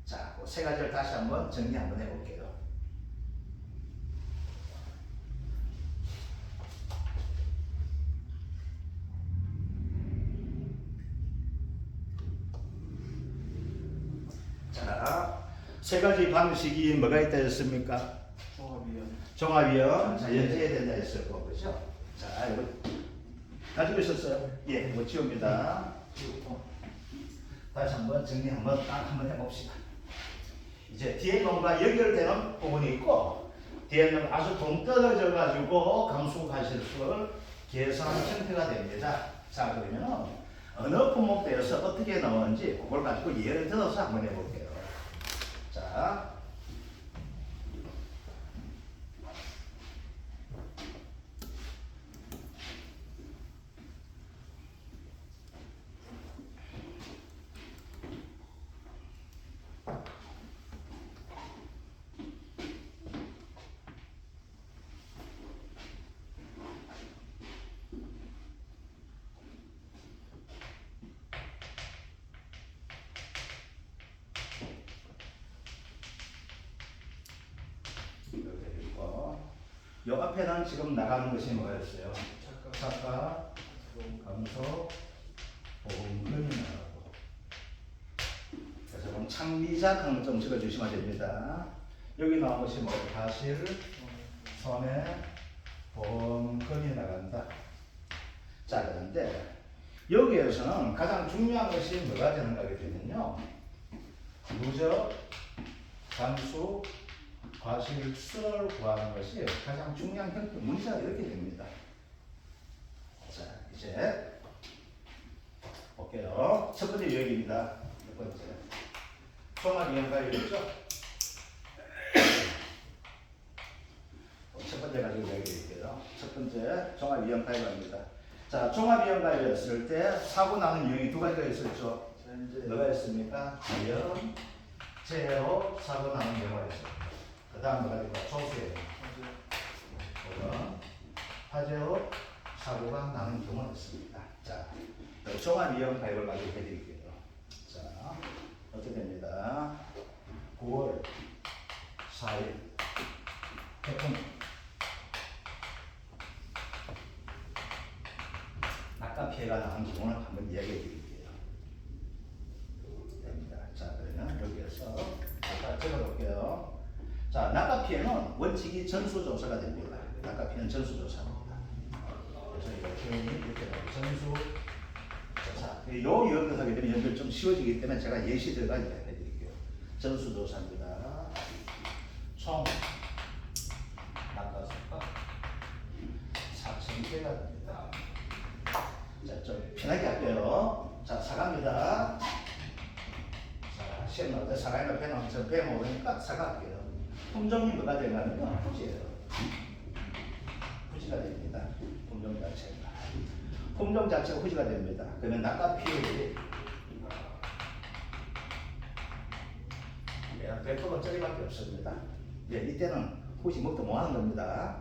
자, 그 세 가지를 다시 한번 정리 한번 해볼게요. 자, 세 가지 방식이 뭐가 있다 했습니까? 종합이요. 자, 연재해야 된다 했을 거, 그죠? 자, 이거 가지고 있었어요? 예, 이거 지웁니다. 다시 한번 정리 한번 해봅시다. 이제 뒤에 놈과 연결되는 부분이 있고, 뒤에는 아주 동떨어져 가지고 감수가실수를 계산하는 형태가 됩니다. 자, 그러면 어느 품목대에서 어떻게 나오는지 그걸 가지고 예를 들어서 한번 해볼게요. 자, 요 앞에는 지금 나가는 것이 뭐였어요? 착가, 감소, 보험금이 나가고. 그래서 그럼 창리작 하는 좀 적어주시면 됩니다. 여기 나온 것이 뭐 과실, 손해, 보험금이 나간다. 자, 그런데 여기에서는 가장 중요한 것이 뭐가 되는가 하게 되면요. 누적, 감수, 과실, 수를 구하는 것이 가장 중요한 형태 문제가 이렇게 됩니다. 자, 이제 볼게요. 첫 번째 요약입니다. 첫 번째. 종합이행가율이죠. 첫 번째 가지고 이야기할게요. 첫 번째 종합이행가율입니다. 자, 종합이행가율이었을 때 사고 나는 유형이 두 가지가 있었죠. 뭐가 있습니까? 자연, 재해로 사고 나는 경우가 있습니다. 그 다음 뭐가 될까? 조세, 화재로 사고가 나는 경우가 있습니다. 자, 종합이행가율을 가지고 해드릴게요. 자, 어떻게 됩니다? 9월 4일 태풍 낙하 피해가 나는 경우를 한번 이야기해 드릴게요. 됩니다. 자, 그러면 여기에서 아까 적어볼게요. 자, 낙하 피해는 원칙이 전수조사가 됩니다. 낙하 피해는 전수조사입니다. 그래서 이렇게 이렇게 전수조사. 요 연결 하게 되면 연결 좀 쉬워지기 때문에 제가 예시 들어가 이야기해 드릴게요. 전수조사입니다. 총 낙하수가 4,000개가 됩니다. 자, 좀 편하게 할게요. 자, 사과입니다. 자, 시험 나올 때 사과에 배 나오면 저 배 모르니까 사과할게요. 품종이 뭐가 되냐면요. 후지예요. 후지가 됩니다. 품종 자체가. 품종 자체가 후지가 됩니다. 그러면 낙하 피해율이 100%짜리밖에 없습니다. 네, 이때는 후지 먹도 뭐 하는 겁니다.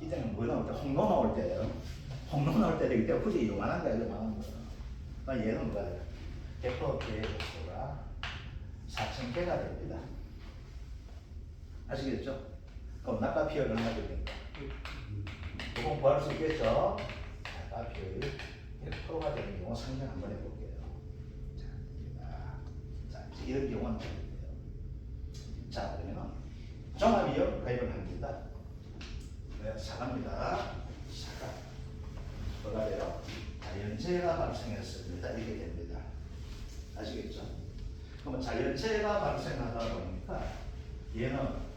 이때는 뭐 나올 때? 홍로 나올 때예요. 홍로 나올 때 되기 때문에 후지 요만한 거예요. 요만한 거. 그러니까 얘는 뭐가 돼요? 100% 피해 횟수가 4,000개가 됩니다. 아시겠죠? 그럼 낙하 피해가 얼마나 됩니까? 조금 구할 수 있겠죠? 낙하 피해율이 100%가 되는 경우 상정 한번 해볼게요. 자, 이런 경우는 되는데요. 자, 그러면 종합이요 가입을 합니다. 네, 사과입니다. 사과. 뭐가 돼요? 자연재해가 발생했습니다. 이렇게 됩니다. 아시겠죠? 그러면 자연재해가 발생하다 보니까 얘는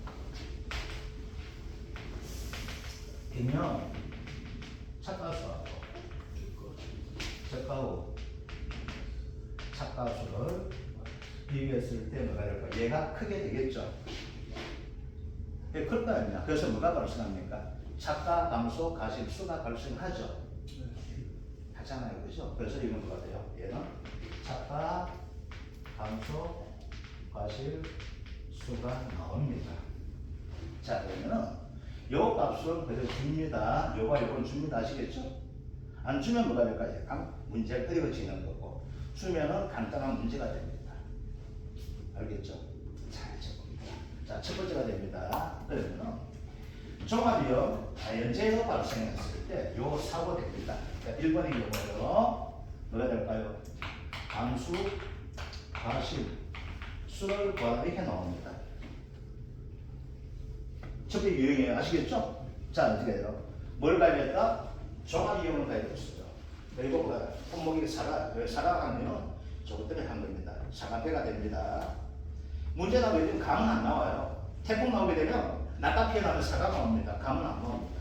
빈형 착가수하고 저가후 착가수를 비교했을 때 뭐가 될까? 얘가 크게 되겠죠. 왜 클 거 아니냐? 그래서 뭐가 발생합니까? 착가, 감소, 가실수가 발생하죠. 하잖아요. 그죠? 그래서 이건 뭐가 돼요? 얘는 착가, 감소, 가실수가 나옵니다. 자, 그러면은 요 값은 그대로 줍니다. 요거는 줍니다. 아시겠죠? 안 주면 뭐가 될까요? 문제가 그려지는 거고, 주면은 간단한 문제가 됩니다. 알겠죠? 자, 이제 봅니다. 자, 첫 번째가 됩니다. 그러면은 종합이요 자연재해가 발생했을 때 요 사고 됩니다. 그러니까 1번의 경우에요 뭐가 될까요? 감수, 과실, 수를 구하다 이렇게 나옵니다. 첫 번째 유형이에요. 아시겠죠? 자, 어떻게 해요? 뭘 가입했다? 종합이용을 가입했어요. 그리고 품목이 사과하면 저것 때문에 한 겁니다. 사과배가 됩니다. 문제가 왜 감은 안 나와요. 태풍 나오게 되면 낙하 피해 나면 사과가 나옵니다. 감은 안 나옵니다.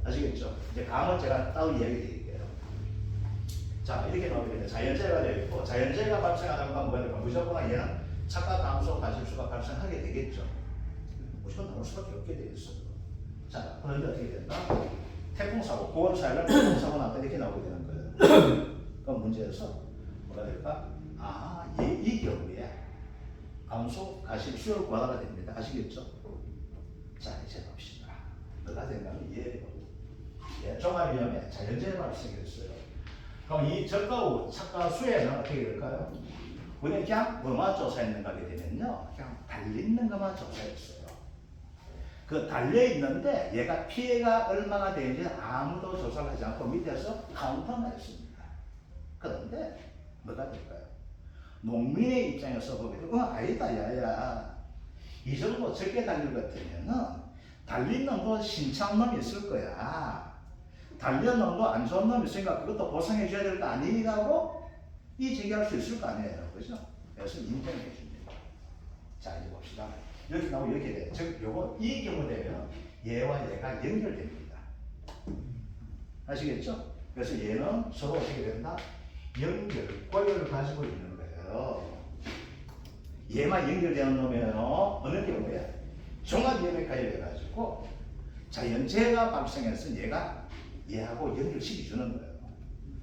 아시겠죠? 이제 감은 제가 따로 이야기 드릴게요. 자, 이렇게 나오게 되면 자연재해가 되어 있고, 자연재해가 발생하다가 뭐가 될까? 무조건 얘는 착가, 감소, 가실수가 발생하게 되겠죠. 무조건 나올 수밖에 없게 되어 있어요. 자, 그런데 어떻게 된다? 태풍사고, 9월 4일날 태풍사고 났다 이렇게 나오게 되는 거예요. 그럼 문제에서 뭐가 될까? 아, 이 경우에 감소, 가실수를 구하다가 됩니다. 아시겠죠? 자, 이제 봅시다. 뭐가 된가면 이해해요. 예, 종합위험에 자연재해 발생했어요. 그럼 이 저가후, 착가수에는 어떻게 될까요? 우리는 그냥 뭐만 조사했는가 하게 되면요, 그냥 달리는 것만 조사했어요. 그 달려 있는데 얘가 피해가 얼마나 되는지 아무도 조사를 하지 않고 밑에서 카운터만 했습니다. 그런데 뭐가 될까요? 농민의 입장에서 보게 되면 아니다 야야 이 정도 적게 달릴 것 같으면은 달린 놈도 신참 놈이 있을 거야. 달린 놈도 안 좋은 놈이 있으니까 그것도 보상해 줘야 될 거 아니라고 이 제기할 수 있을 거 아니에요. 그죠? 그래서 인정해 줍니다. 자 이제 봅시다. 이렇게 나오면 이렇게 돼. 즉 요거 이 경우 되면 얘와 얘가 연결됩니다. 아시겠죠? 그래서 얘는 서로 어떻게 된다? 연결고리를 가지고 있는 거예요. 얘만 연결되는 놈이에요. 어느 경우에 종합연결까지 해가지고 자연재해가 발생해서 얘가 얘하고 연결시켜 주는 거예요.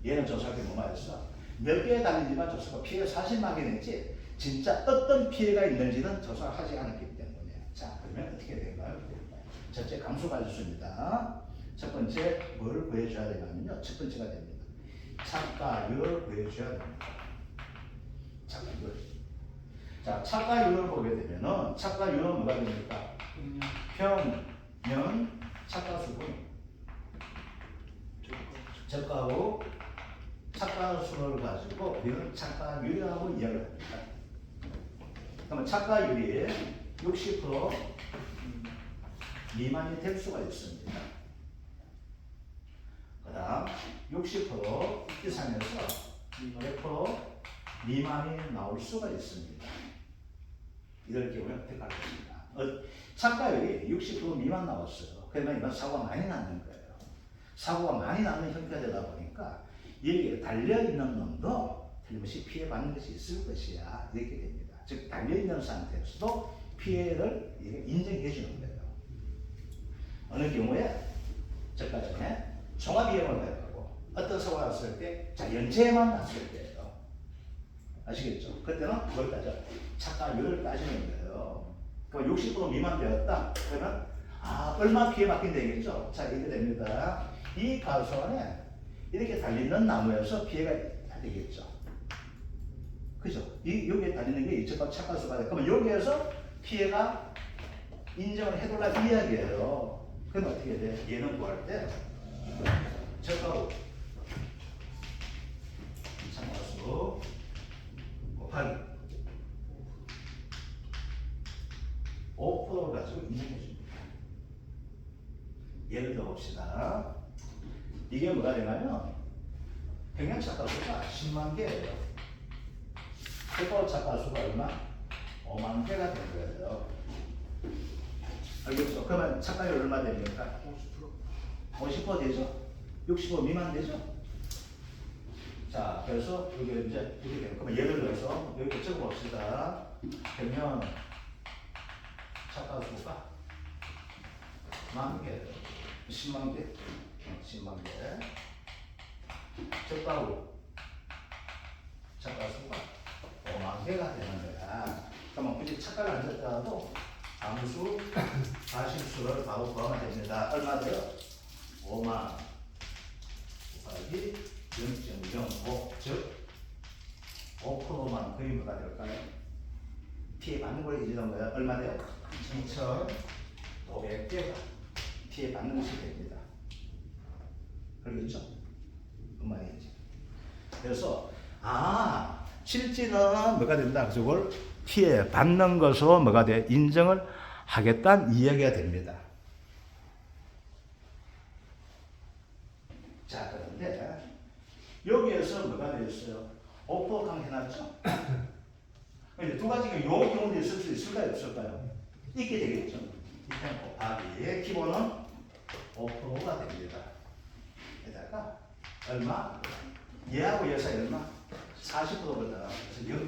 얘는 조사하기 뭐가 있어? 몇 개에 달리지만 조사가 피해 40만 개 냈지 진짜 어떤 피해가 있는지는 조사를 하지 않았기 때문에. 자 그러면 어떻게 될까요? 첫째 감수 가지수입니다. 첫 번째 뭘 구해줘야 되냐면요. 첫 번째가 됩니다. 차가율을 구해줘야 됩니다. 차가율. 자 차가율을 보게 되면은 차가율은 뭐가 됩니까? 평면 차가수분 저가하고 차가수를 가지고 우리는 차가율이라고 이야기를 합니다. 그러면 차가율이 60% 미만이 될 수가 있습니다. 그 다음 60% 이상에서 100% 미만이 나올 수가 있습니다. 이럴 경우에 어떻게 할 것인가? 차가율이 60% 미만 나왔어요. 그러면 이건 사고가 많이 나는 거예요. 사고가 많이 나는 형태가 되다 보니까 여기에 달려있는 놈도 틀림없이 피해받는 것이 있을 것이야. 이렇게 됩니다. 즉 달려있는 상태에서도 피해를 인정해 주는 거예요. 어느 경우에 저가 전에 종합위험을 해가고 어떤 사고가 났을 때 자연재해만 났을 때예요. 아시겠죠? 그때는 뭘 따져? 차가율을 따지는 거예요. 그럼 60% 미만 되었다. 그러면 얼마 피해받긴 되겠죠? 자 이렇게 됩니다. 이 가수 안에 이렇게 달리는 나무에서 피해가 되겠죠. 그죠? 여기에 달리는 게 이쪽과 차가수가 돼. 그러면 여기에서 피해가 인정을 해둘라 이야기예요. 그럼 어떻게 돼? 얘는 구할 때 저가로 차가수 곱하기 5%를 가지고 인정해 줍니다. 예를 들어 봅시다. 이게 뭐가 되냐면 평양 차가수가 10만 개예요. 최고 차가수가 얼마? 5만 개가 된 거예요. 알겠죠? 그러면 차가율 얼마 됩니까? 50% 되죠? 60% 미만 되죠? 자, 그래서 여기 이제 이렇게 되면 그러면 예를 들어서 여기 적어봅시다. 평양 차가수가 10,000 개, 10만 개, 10만 개. 적가구 차가수가 5만 개가 되는 거야. 그러면 굳이 차가를 안 적더라도 함수 가실수를 바로 구하면 됩니다. 얼마 돼요? 5만 곱하기 0.05, 즉 5%만 거의 뭐가 될까요? 피해 받는 걸 이지는 거야. 얼마 돼요? 2,500개가 피해 받는 것이 됩니다. 그러겠죠? 그만이지. 그래서 실제는 뭐가 된다. 그래서 그걸 피해 받는 것으로 뭐가 돼? 인정을 하겠다는 이야기가 됩니다. 자, 그런데 여기에서 뭐가 되었어요? 5% 해놨죠? 이제 두 가지가 요 경우도 있을 수 있을까요? 없을까요? 있게 되겠죠. 일단 곱하기 기본은 5%가 됩니다. 게다가 얼마? 얘하고 얘 사이 얼마? 40%거든. 그래서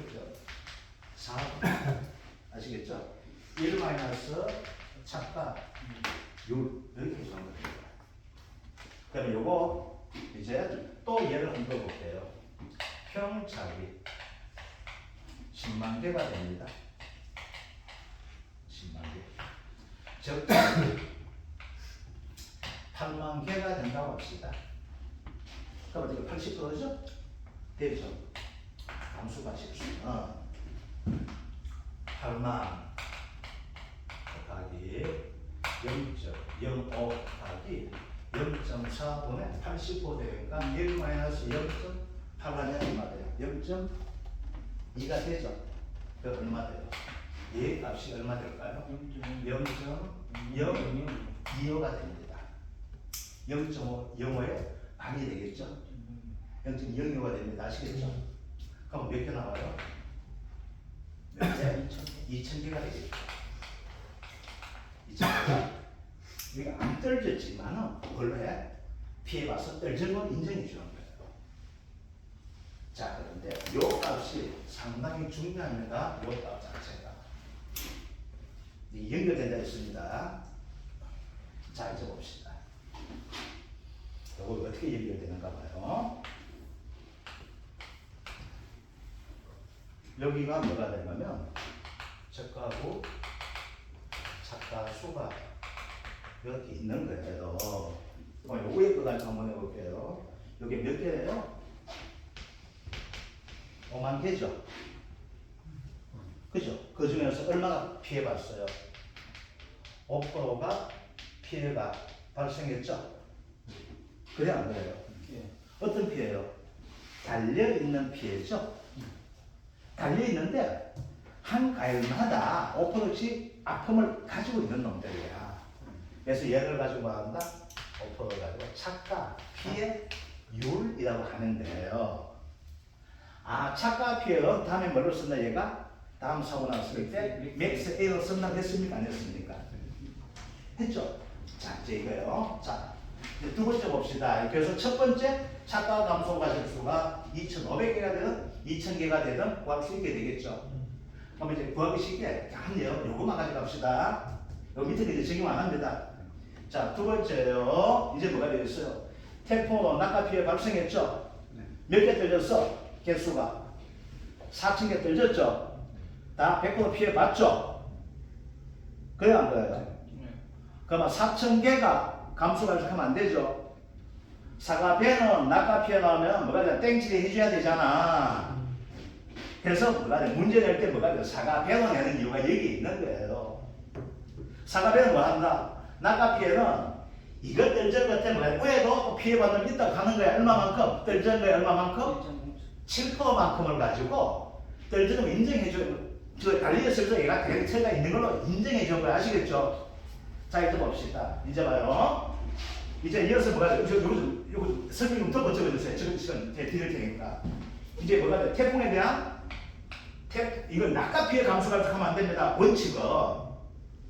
0.4 아시겠죠? 1 마이너스 차가 6 이렇게 주는 겁니다. 그럼 요거 이제 또 얘를 한번 볼게요. 평차기 10만 개가 됩니다. 10만 개. 즉 8만 개가 된다고 합시다. 그럼 이거 80%죠? 되죠? 함수가 실수는 8만 곱하기 0.05 곱하기 0.4분의 85 되니까 1 마이너스 0.8 하면 얼마 돼요? 0.2가 되죠? 그 얼마 돼요? 얘 값이 얼마 될까요? 0.025가 됩니다. 0.05에 반이 되겠죠? 0.025가 됩니다. 아시겠죠? 그럼 몇 개 나와요? 몇 개? 2,000개가 되겠죠. 2,000개가 우리가 안 떨어졌지만은 원래 피해봐서 떨어진 건 인정해 주는 거예요. 자, 그런데 요 값이 상당히 중요합니다. 요 값 자체가 연결된다 했습니다. 자, 이제 봅시다. 이거 어떻게 연결되는가 봐요. 여기가 뭐가 되냐면 적가하고 작가수가 이렇게 있는 거예요. 요 위에 거까지 한번 해볼게요. 이게 몇 개예요? 5만 개죠? 그죠? 그 중에서 얼마나 피해봤어요? 5%가 피해가 발생했죠? 그래 안 그래요? 어떤 피해요? 달려있는 피해죠? 달려있는데 한 과일마다 5%씩 아픔을 가지고 있는 놈들이야. 그래서 얘를 가지고 말한다? 5%를 가지고 착가 피해율이라고 하는데요. 아, 착가 피해율 다음에 뭐를 쓴다 얘가? 다음 사고 나왔을 때 맥스 A를 쓴다 했습니까? 안 했습니까? 했죠? 자, 이제 이거요. 자, 이제 두 번째 봅시다. 그래서 첫 번째 착가 감소 가실수가 2,500개가 되든 2,000개가 되든 구할 수 있게 되겠죠. 그럼 이제 구하기 쉽게 한요. 요거만 가져갑시다. 요 밑에 이제 적용 안 합니다. 자, 두 번째요. 이제 뭐가 되겠어요? 태풍 낙하 피해 발생했죠? 몇 개 떨어졌어? 개수가 4,000개 떨어졌죠? 다 100% 피해 봤죠? 그래야 안 그래요? 그러면 4,000개가 감수가 하면 안 되죠? 사과 배는 낙하 피해 나오면 뭐가 돼? 땡치리 해줘야 되잖아. 그래서 뭐가 돼? 문제 낼 때 뭐가 돼? 사과 배로 내는 이유가 여기 있는 거예요. 사과 배는 뭐 한다? 낙하 피해는 이것 떨어진 것 때문에 왜도 피해받는 게 있다고 하는 거야. 얼마만큼? 떨어진 거야 얼마만큼? 7%만큼을 가지고 떨어진 거 인정해줘요. 저 달리었을 때 얘가 대체가 있는 걸로 인정해준 거야. 아시겠죠? 자, 이제 봅시다. 이제 봐요. 이제 이어서 뭐가 돼? 요거 설명 좀 더 거쳐주세요. 지금 시간 제가 드릴 테니까. 이제 뭐가 돼? 태풍에 대한 이건 낙하 피해 감수가 하면 안 됩니다. 원칙은.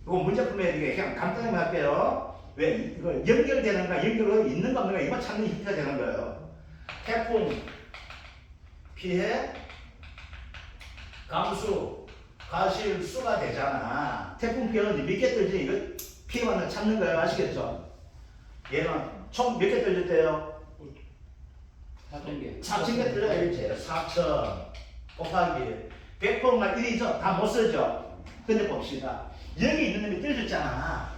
이거 문제 풀면 이게 그냥 간단히 할게요. 왜? 이거 연결되는가, 연결이 있는가 없는가 이거 찾는 힌트가 되는 거예요. 태풍 피해 감수 가실수가 되잖아. 태풍 피해는 몇 개 떨지 이거 피해만을 찾는 거예요. 아시겠죠? 얘는 총 몇 개 떨어졌대요?
4,000개.
4,000개 떨어야지. 4,000 곱하기 100%만 1이죠? 다 못 쓰죠? 근데 봅시다. 여기 있는 놈이 떨어졌잖아.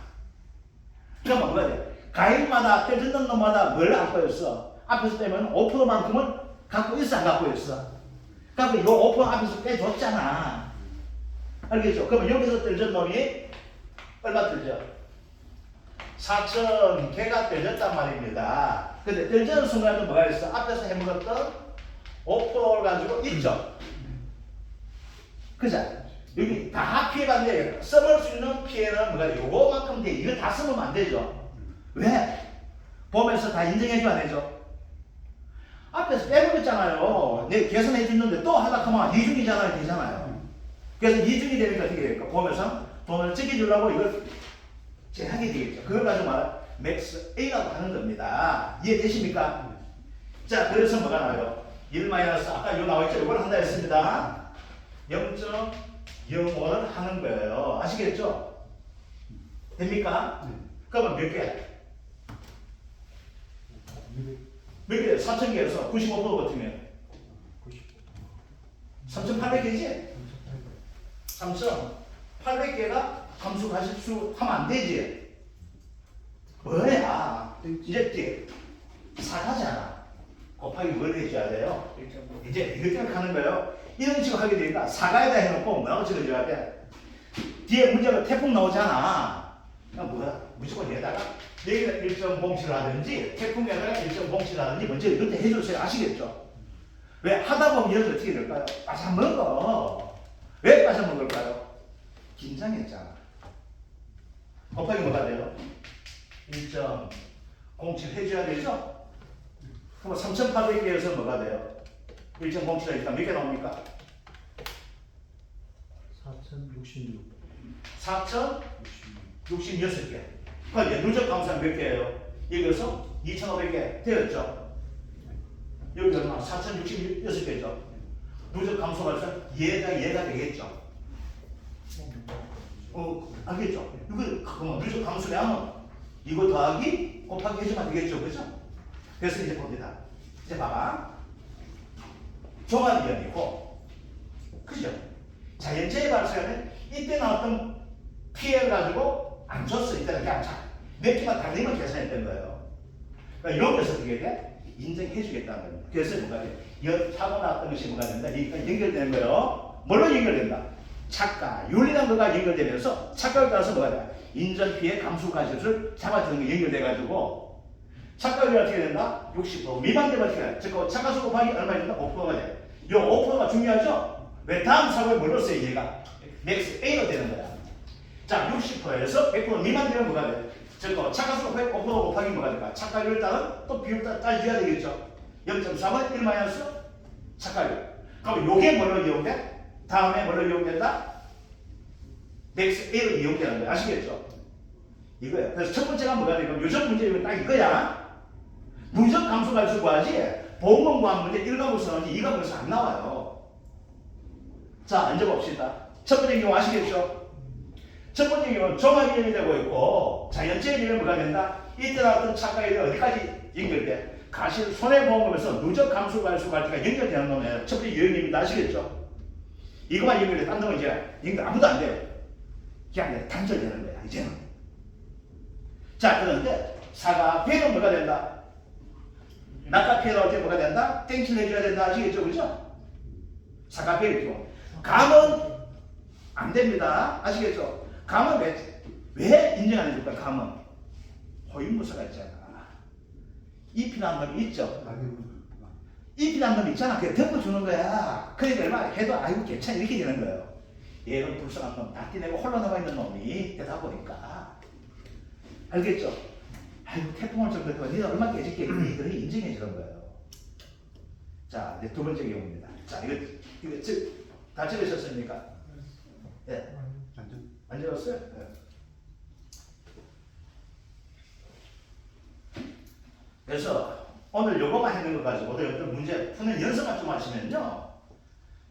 그러면 뭐가 돼? 가일마다 떨어졌는 놈마다 뭘 갖고 있어? 앞에서 빼면 5%만큼은 갖고 있어, 안 갖고 있어? 그러니까 이 5% 앞에서 빼줬잖아. 알겠죠? 그러면 여기서 떨어진 놈이 얼마 떨어져? 4,000개가 떨어졌단 말입니다. 근데 떨어지는 순간에도 뭐가 있어? 앞에서 해먹었던 5%를 가지고 있죠? 그죠? 여기 다 피해봤는데 써볼 수 있는 피해는 뭐가 요거만큼 돼. 이거 다 쓰면 안 되죠? 왜? 보면서 다 인정해줘 안 해줘? 앞에서 빼먹었잖아요. 내 계산해 줬는데 또 하다 하면 이중이잖아요. 되잖아요. 그래서 이중이 되니까 어떻게 될까? 보면서 돈을 찍어주려고 이걸 하게 되겠죠. 그걸 가지고 말하면 맥스 A라고 하는 겁니다. 이해되십니까? 자, 그래서 뭐가 나와요? 1 마이너스 아까 이거 나와있죠? 이걸 한다 했습니다. 0.05를 하는 거예요. 아시겠죠? 됩니까? 그러면 몇 개? 몇 개? 4,000개에서 95% 같으면 3,800개지? 3,800개가 감수 가실수 하면 안 되지? 뭐야? 이제 사가잖아. 곱하기 뭘 해줘야 돼요? 이제 이렇게 하는 거예요. 이런 식으로 하게 되니까 사가에다 해놓고 뭐라고 적어줘야 돼? 뒤에 문제가 태풍 나오잖아. 그냥 뭐야? 무조건 얘다가 여기다 일정 공치를 하든지 태풍에다가 일정 공치를 하든지 먼저 이렇게 해주세요. 아시겠죠? 왜 하다 보면 얘는 어떻게 될까요? 빠져먹어. 왜 빠져먹을까요? 긴장했잖아. 곱하기 뭐가 돼요? 일정 공치를 해줘야 되죠? 그럼 3,800개에서 뭐가 돼요? 일정 공치가 일단 몇 개 나옵니까?
4,066.
4,066개. 그러니까 누적 감소는 몇 개예요? 여기서 2,500개 되었죠? 여기 얼마? 4,066개죠? 누적 감소가 있어 얘가 되겠죠? 알겠죠? 이거 그러면 누적 감소량은 이거 더하기 곱하기 해주면 되겠죠? 그죠? 그래서 이제 봅니다. 이제 봐봐. 종합이론이고, 그죠? 자연재해 발생하면 이때 나왔던 피해를 가지고 안 줬어. 이때는 그냥 몇 개만 달리면 계산했던 거예요. 그러니까 여기서 어떻게 돼? 인정해 주겠다는 겁니다. 그래서 뭐가 돼? 사고 나왔던 것이 뭐가 된다? 여기가 연결되는 거예요. 뭘로 연결된다? 착가, 윤리란 거가 연결되면서 착각을 따라서 뭐가 돼? 인전 피해 감수 가지수를 잡아주는 게 연결돼가지고 착각이 어떻게 된다? 60% 미만 되면 어떻게 돼? 즉 착가수 곱하기 얼마 된다? 5%가 돼. 이 5%가 중요하죠? 왜 다음 사고에 뭘로 써요? 얘가 맥스 A로 되는 거야. 자, 60%에서 100% 미만 되면 뭐가 돼? 즉 착가수 곱하기 5% 곱하기 뭐가 될까? 착각률을 따른 또 비율 따져야 되겠죠? 0.3은 1 마이너스 착각률. 그럼 요게 뭘로 이용돼? 다음에 뭘로 이용된다? 맥스 A로 이용되는 거야. 아시겠죠? 이거야. 그래서 첫 번째가 뭐가 되고 요즘 문제 이건 딱 이거야. 누적 감소 가지고 구하지 보험금 구한 문제 1과목에서 나오지 2과목에서 안 나와요. 자, 앉아봅시다. 첫 번째 경우 아시겠죠? 첫 번째 경우는 종합이념이 되고 있고 자연재해는 뭐가 된다? 이때 나왔던 착각이 어디까지 연결돼? 가실 손해보험금에서 누적 감소 가지고 가지가 연결되는 놈이에요. 첫 번째 유형입니다. 아시겠죠? 이거만 연결돼. 딴 놈은 이제 연결 아무도 안 돼요. 그냥 단절되는 거야 이제는. 자, 그런데 사가 배는 뭐가 된다? 낙가 피해 나올 때 뭐가 된다? 땡칠 해줘야 된다. 아시겠죠? 그죠? 사가 배를 띄고 감은 안 됩니다. 아시겠죠? 감은 왜 인정 안 해줄까? 감은 호인무사가 있잖아. 잎이라는 놈이 있죠? 잎이라는 놈이 있잖아. 그게 덮어주는 거야. 그러니까 얼마나 해도 아이고 괜찮아 이렇게 되는 거예요. 얘는 불쌍한 놈, 다 띠내고 홀로 나가 있는 놈이 되다 보니까 알겠죠? 아이고 태풍 올 정도 되면 니가 얼마 깨질게 그렇게 인정해 주는 거예요. 자, 이제 두 번째 경우입니다. 자, 이거 다 적으셨습니까? 예. 안 적었어요? 예. 그래서 오늘 요거만 했는 거 가지고 어떤 문제 푸는 연습만 좀 하시면요.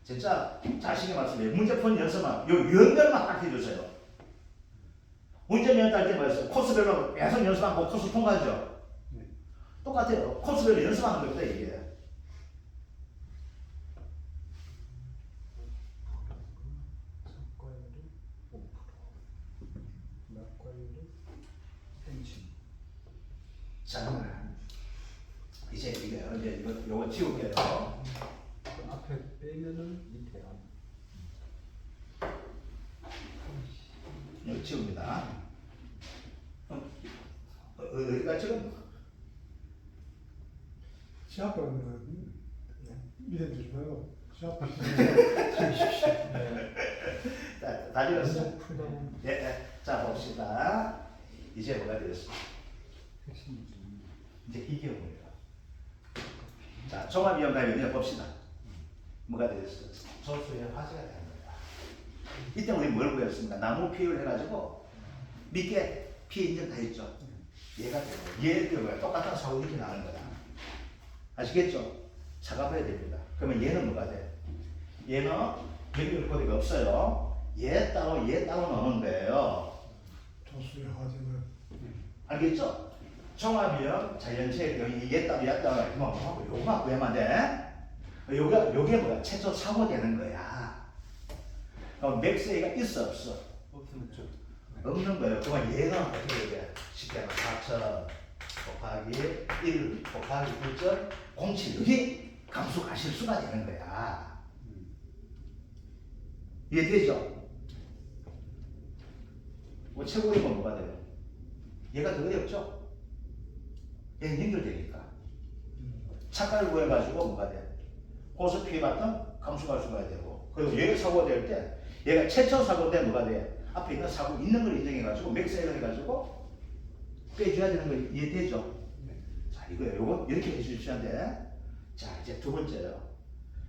진짜 자신의 말씀이에요. 문제 푸는 연습만, 요 연결만 딱 해주세요. 문제 면허 딸 때 뭐였어요? 코스별로 계속 연습하고 코스 통과하죠? 네. 똑같아요. 코스별로 연습하는 겁니다, 이게. 자, 이제 이거요. 이제 요거 지울게요.
그 앞에 빼면은 밑에 안.
이거 지웁니다. 어디가 지금?
시합하는 거 밑에 두지 말고 시합.
자, 다 지웠어?
풀다 보면
예, 예. 자, 봅시다. 이제 뭐가 되었어? 이제 이 경우입니다. 자, 종합이용가입니다. 봅시다. 뭐가 되었어? 소수의 화재가 되는 거야. 이때 우리 뭘 보였습니까? 나무 피해를 해가지고 밑에 피해 인정 다 했죠. 얘가 되고 얘도 똑같은 사고 이렇게 나는 거야. 아시겠죠? 작업해야 됩니다. 그러면 얘는 뭐가 돼? 얘는 연결 코드가 없어요. 얘 따로 넣는 거예요.
조수의 화제는
알겠죠? 종합이요, 자연재해 경우 얘 따로 그만 하고 요거만 구해만 돼. 요게 뭐야? 최초 사고 되는 거야. 그럼 맥스가 있어 없어? 없는 거예요. 그러면 얘는 어떻게 돼? 쉽게 하면 4,000 곱하기 1 곱하기 1.07 여기 감수 가실수가 되는 거야. 이해되죠? 뭐 최고이면 뭐가 돼요? 얘가 더 어렵죠? 얘는 연결되니까. 착각을 구해가지고 뭐가 돼? 호수 피해 봤던 감수가 수가 되고, 그리고 얘가 사고가 될 때 얘가 최초 사고인데 뭐가 돼? 앞에 있는 사고 있는 걸 인정해가지고 맥세를 해가지고 빼줘야 되는 거 이해되죠? 자, 이거예요. 요거 이렇게 해주셔야 돼. 자, 이제 두 번째요.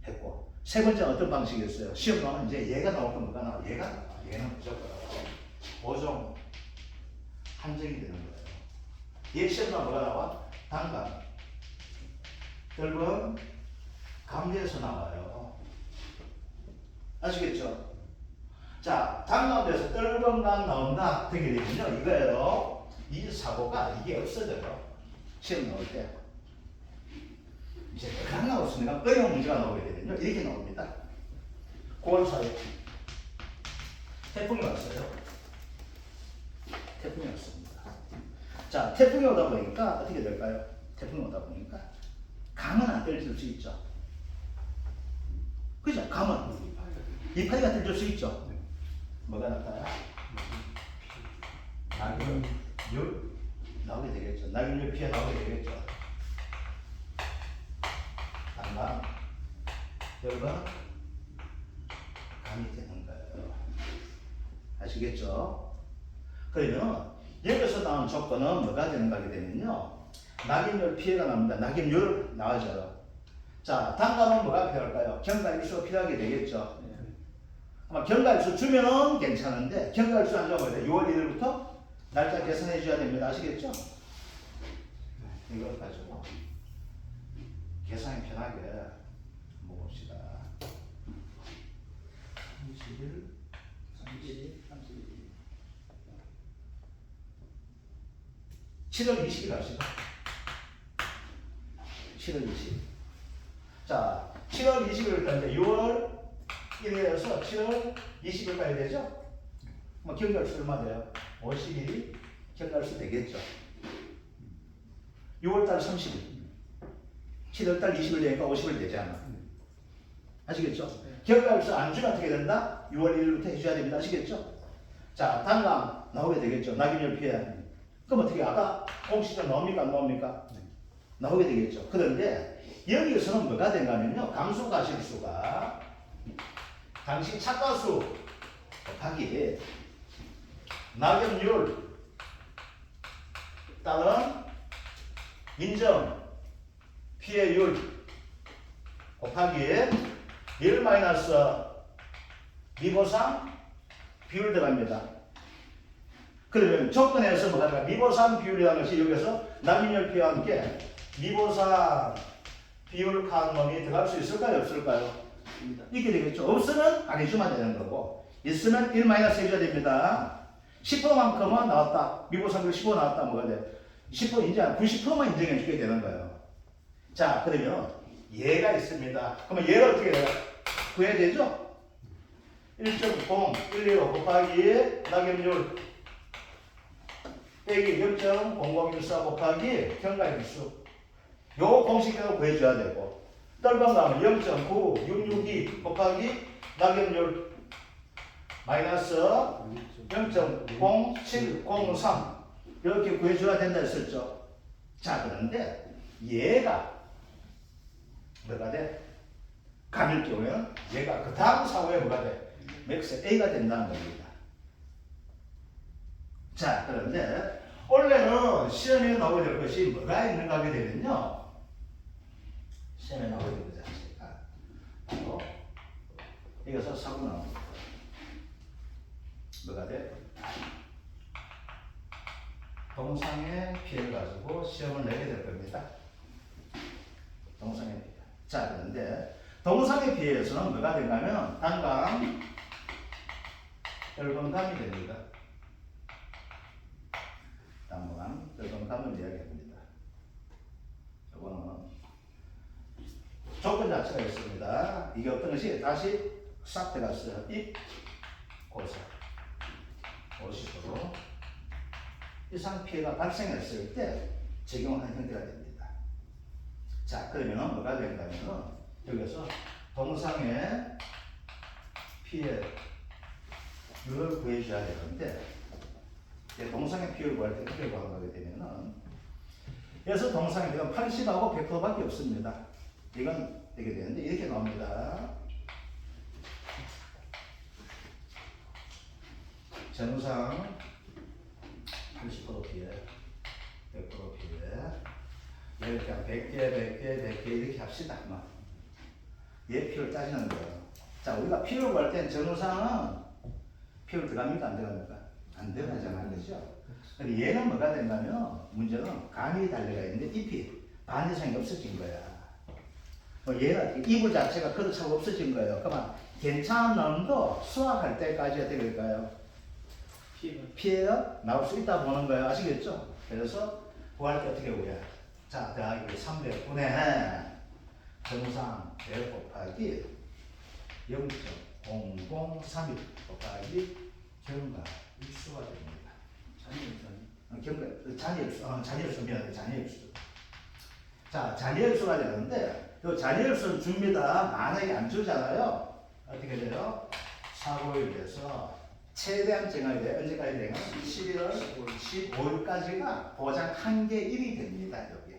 했고, 세 번째는 어떤 방식이었어요? 시험 나오면 이제 얘가 나올 건 뭐가 나와? 얘가 나와. 얘는 무조건 5종 한정이 되는 거예요. 얘 시험 나오면 뭐가 나와? 단감, 뜰번, 감지에서 나와요. 아시겠죠? 자, 단감에서 뜰번감 나온다. 되게 되면요. 이거예요. 이 사고가 이게 없어져요. 시험 나올 때. 이제 안 나왔으니까 어려운 문제가 나오게 되면요. 이렇게 나옵니다. 9월 4일. 태풍이 왔어요. 태풍이 왔습니다. 자, 태풍이 오다 보니까 어떻게 될까요? 태풍이 오다 보니까 감은 안 떨어질 수 있죠. 그죠? 감은 이파리가 떨어질 수 있죠. 뭐가 나타나요? 낙엽 나오게 되겠죠. 낙엽 피해 나오게 되겠죠. 단감, 열감, 감이 되는 거예요. 아시겠죠? 그러면 여기서 나온 조건은 뭐가 되는가 하게 되면요. 낙엽열 피해가 납니다. 낙엽열 나와져요. 자, 단감은 뭐가 필요할까요? 경과일수 필요하게 되겠죠. 아마 경과일수 주면은 괜찮은데 경과일수 안 주면 6월 1일부터 날짜 계산해 줘야 됩니다. 아시겠죠? 이걸 가지고 계산이 편하게 먹읍시다. 30일, 31, 7월 20일 합시다. 7월 20일. 자, 7월 20일부터 6월 1일에서 7월 20일까지 되죠? 뭐 경과일수 얼마 돼요? 50일이 경과일수 되겠죠. 6월달 30일. 7월달 20일 되니까 50일 되잖아. 아시겠죠? 경과일수 안 주면 어떻게 된다? 6월 1일부터 해줘야 됩니다. 아시겠죠? 자, 단감 나오게 되겠죠. 낙엽열 피해. 그럼 어떻게 아까 공식은 나옵니까? 안 나옵니까? 나오게 되겠죠. 그런데 여기서는 뭐가 된가면요. 감수가실수가 당시 착가수 곱하기 낙엽률 따른 인정 피해율 곱하기 1 마이너스 미보상 비율 들어갑니다. 그러면 조건에서 뭐가 들어가? 미보상 비율이라는 것이 여기서 낙엽률 피해와 함께 미보상 비율 카드놈이 들어갈 수 있을까요? 없을까요? 이게 되겠죠. 없으면 안 해주면 되는 거고, 있으면 1 마이너스 해줘야 됩니다. 10%만큼은 나왔다. 미보상 비율 15 나왔다. 뭐가 돼? 10% 인정, 90%만 인정해 주게 되는 거예요. 자, 그러면 얘가 있습니다. 그러면 얘를 어떻게 해요? 구해야 되죠? 1.0, 125 곱하기 낙엽률 빼기 0.0014 곱하기 경과일수. 요 공식대로 구해줘야 되고, 떨방감은 0.9662 곱하기 낙엽률 마이너스 0.0703 이렇게 구해줘야 된다 했었죠. 자, 그런데 얘가 뭐가 돼? 감일 경우에는 얘가 그 다음 사고에 뭐가 돼? 맥스 A가 된다는 겁니다. 자, 그런데 원래는 시험에 나오게 될 것이 뭐가 있는가 하게 되면요. 시험에 나오게 되지 않습니까? 바로 여기서 사고 나옵니다. 뭐가 돼? 동상의 피해를 가지고 시험을 내게 될 겁니다. 동상의 피해. 자, 그런데 동상의 피해에서는 뭐가 되냐면 단감, 혈건감이 됩니다. 단감, 혈건감을 이야기합니다. 이거는 조건 자체가 있습니다. 이게 어떤 것이 다시 싹 들어갔어요. 입, 고사, 50% 이상 피해가 발생했을 때 적용하는 형태가 됩니다. 자, 그러면 뭐가 된다면은 여기서 동상의 피해율을 구해줘야 되는데 동상의 비율 구할 때 어떻게 구하게 되면은 그래서 동상의 비율은 80하고 100%밖에 없습니다. 이건 이렇게 되는데 이렇게 나옵니다. 전우상 80% 피해, 100% 피해, 이렇게 100개 이렇게 합시다. 얘 피율 따지는 거예요. 자, 우리가 피율 구할 땐 전우상은 피율 들어갑니까? 안 들어갑니까? 안 들어가잖아요. 그렇죠? 근데 얘는 뭐가 된다면 문제는 간이 달려가 있는데 잎이 반 이상이 없어진 거야. 얘는 이불 자체가 그렇다고 없어진 거예요. 그러면 괜찮은 놈도 수확할 때까지 어떻게 될까요? 피해가 나올 수 있다 보는 거예요. 아시겠죠? 그래서 구할 때 어떻게 구해요? 자, 더하기 300분의 정상 100 곱하기 0.0031 곱하기 경과 일수가 됩니다. 잔여일수 미안해. 잔여일수. 자, 잔여일수가 되는데 이 잔여일수는 줍니다. 만약에 안 주잖아요. 어떻게 돼요? 451에서 최대한 정하게 돼요. 언제까지 되면 11월 15일까지가 보장 한계 1이 됩니다. 여기.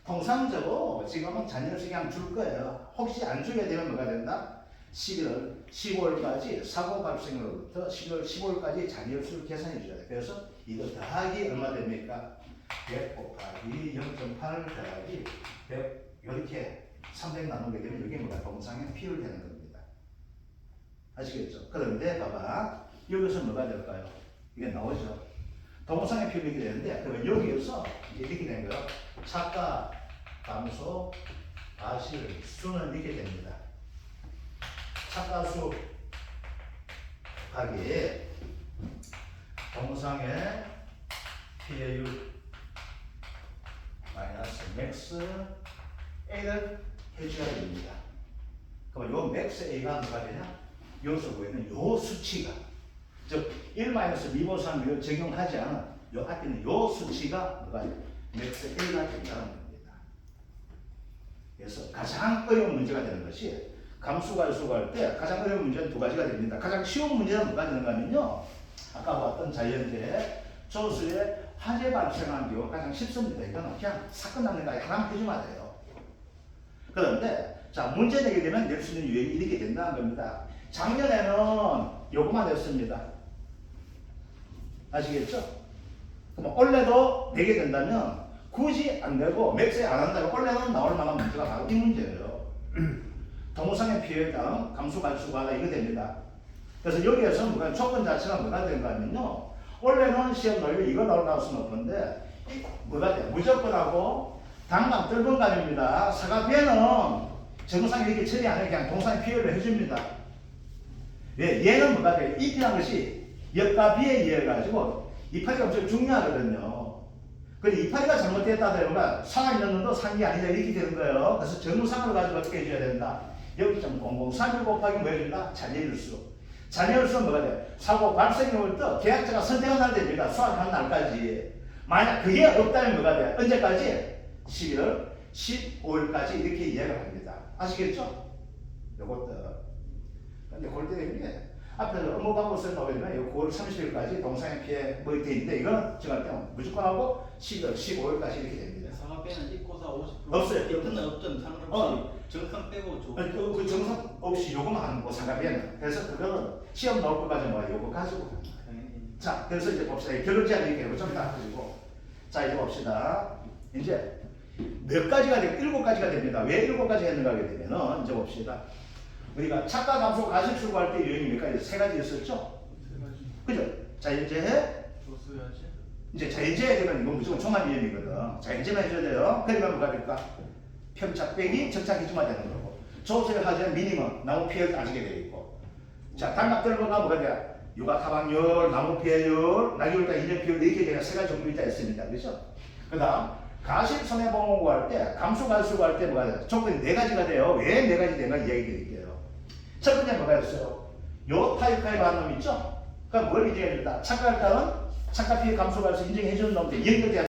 통상적으로 지금은 잔여일수 그냥 줄 거예요. 혹시 안 주게 되면 뭐가 된다? 11월 15일까지 사고 발생으로부터 11월 15일까지 잔여일수를 계산해 줘야 돼요. 그래서 이거 더하기 얼마 됩니까? 100 곱하기 0.8 더하기 100 이렇게 300 나누게 되면 이게 뭐가 동상의 피율 되는 겁니다. 아시겠죠? 그런데 봐봐 여기서 뭐가 될까요? 이게 나오죠. 동상의 피율이 이렇게 되는데 그러면 여기에서 이제 이렇게 된 거예요. 차가 감소 과실 수는 이렇게 됩니다. 차가수 곱하기 동상의 피해율 마이너스 맥스 A를 해줘야 됩니다. 그럼 요 맥스 A가 뭐가 되냐? 여기서 보이는 요 수치가 즉 1-2 미분상을 적용하지 않은 요 앞에 있는 요 수치가 뭐가 돼요? 맥스 A가 된다는 겁니다. 그래서 가장 어려운 문제가 되는 것이 감수관수 구할 때 가장 어려운 문제는 두 가지가 됩니다. 가장 쉬운 문제는 뭐가 되는가 하면요. 아까 봤던 자연재해, 조수에 화재 발생한 경우 가장 쉽습니다. 이거는 그냥 사건 나는 거 하나만 해주면 돼요. 그런데 자 문제 내게 되면 낼 수 있는 유형이 이렇게 된다는 겁니다. 작년에는 요거만 냈습니다. 아시겠죠? 그럼 올해도 내게 된다면 굳이 안 내고 맥스에 안 한다면 올해는 나올 만한 문제가 바로 이 문제예요. 동호상의 피해당 감수관수가 이거 됩니다. 그래서 여기에서 뭐가 조건 자체가 뭐가 되는가 하면요. 원래는 시험 논리 이거 나올 가능성이 높은데 뭐가 돼? 무조건하고 당감 뜰분 감입니다. 사과배는 정상 이렇게 처리 안 해 그냥 동상의 피해를 해줍니다. 왜? 얘는 뭐가 돼? 잎이라는 것이 역과 비에 의해 가지고 이파리가 엄청 중요하거든요. 근데 이파리가 잘못됐다 되면 살아있는 놈도 산 게 아니다 이렇게 되는 거예요. 그래서 정상을 가지고 어떻게 해줘야 된다? 0.0031 곱하기 뭐 해준다? 잔여일수. 잔여일수는 뭐가 돼? 사고 발생일부터 계약자가 선택한 날 됩니다. 수확한 날까지. 만약 그게 없다면 뭐가 돼? 언제까지? 11월 15일까지 이렇게 이해가 합니다. 아시겠죠? 요것도. 근데 골 때리는 게 앞에서 업무방법 써놓게 되면 9월 30일까지 동상의 피해 뭐 이렇게 있는데 이건 정할 때 무조건 하고 11월 15일까지 이렇게 됩니다.
사과배는 입고사 50%
없어요.
있든 없든 상관없이 정상 빼고 줘.
그 정상 없이 요거만 하는 거 사과배는. 그래서 그거는 시험 나올 것까지 뭐 요거 가지고. 자, 그래서 이제 봅시다. 결론제한 얘기하고 좀 이따 가지고. 자, 이제 봅시다. 이제 몇 가지가 되고 7가지가 됩니다. 왜 7가지 했는가 하게 되면은 이제 봅시다. 우리가 착과 감소 가실수 구할 때 유형이 몇 가지? 3가지였었죠? 그죠? 자연재해?
조수야지.
이제 자연재해 되면 이건 무조건 종합 유형이거든. 자연재해만 해줘야 돼요. 그러면 뭐가 될까? 편착 빼기 적착 해주면 되는 거고. 조수에 하자면 미니멈 나무 피해를 따지게 되어 있고. 자, 단락들보가 뭐가 돼요? 육아 타방률, 나무 피해율, 낙엽일당 인정 피해율 이렇게 제가 3가지 종류가 있다 했습니다. 그렇죠? 그 다음 가실 손해보험 구할 때 감수 가실 구할 때 뭐가 돼요? 조건이 4가지가 돼요. 왜 4가지 된가 이야기 드릴게요. 첫 번째 뭐가 있어요? 요 타입하고 한 놈 있죠? 그럼 뭘 인정해 준다? 착각할 때는 착각 피해 감수 가실 인정해 주는 놈들 연결돼야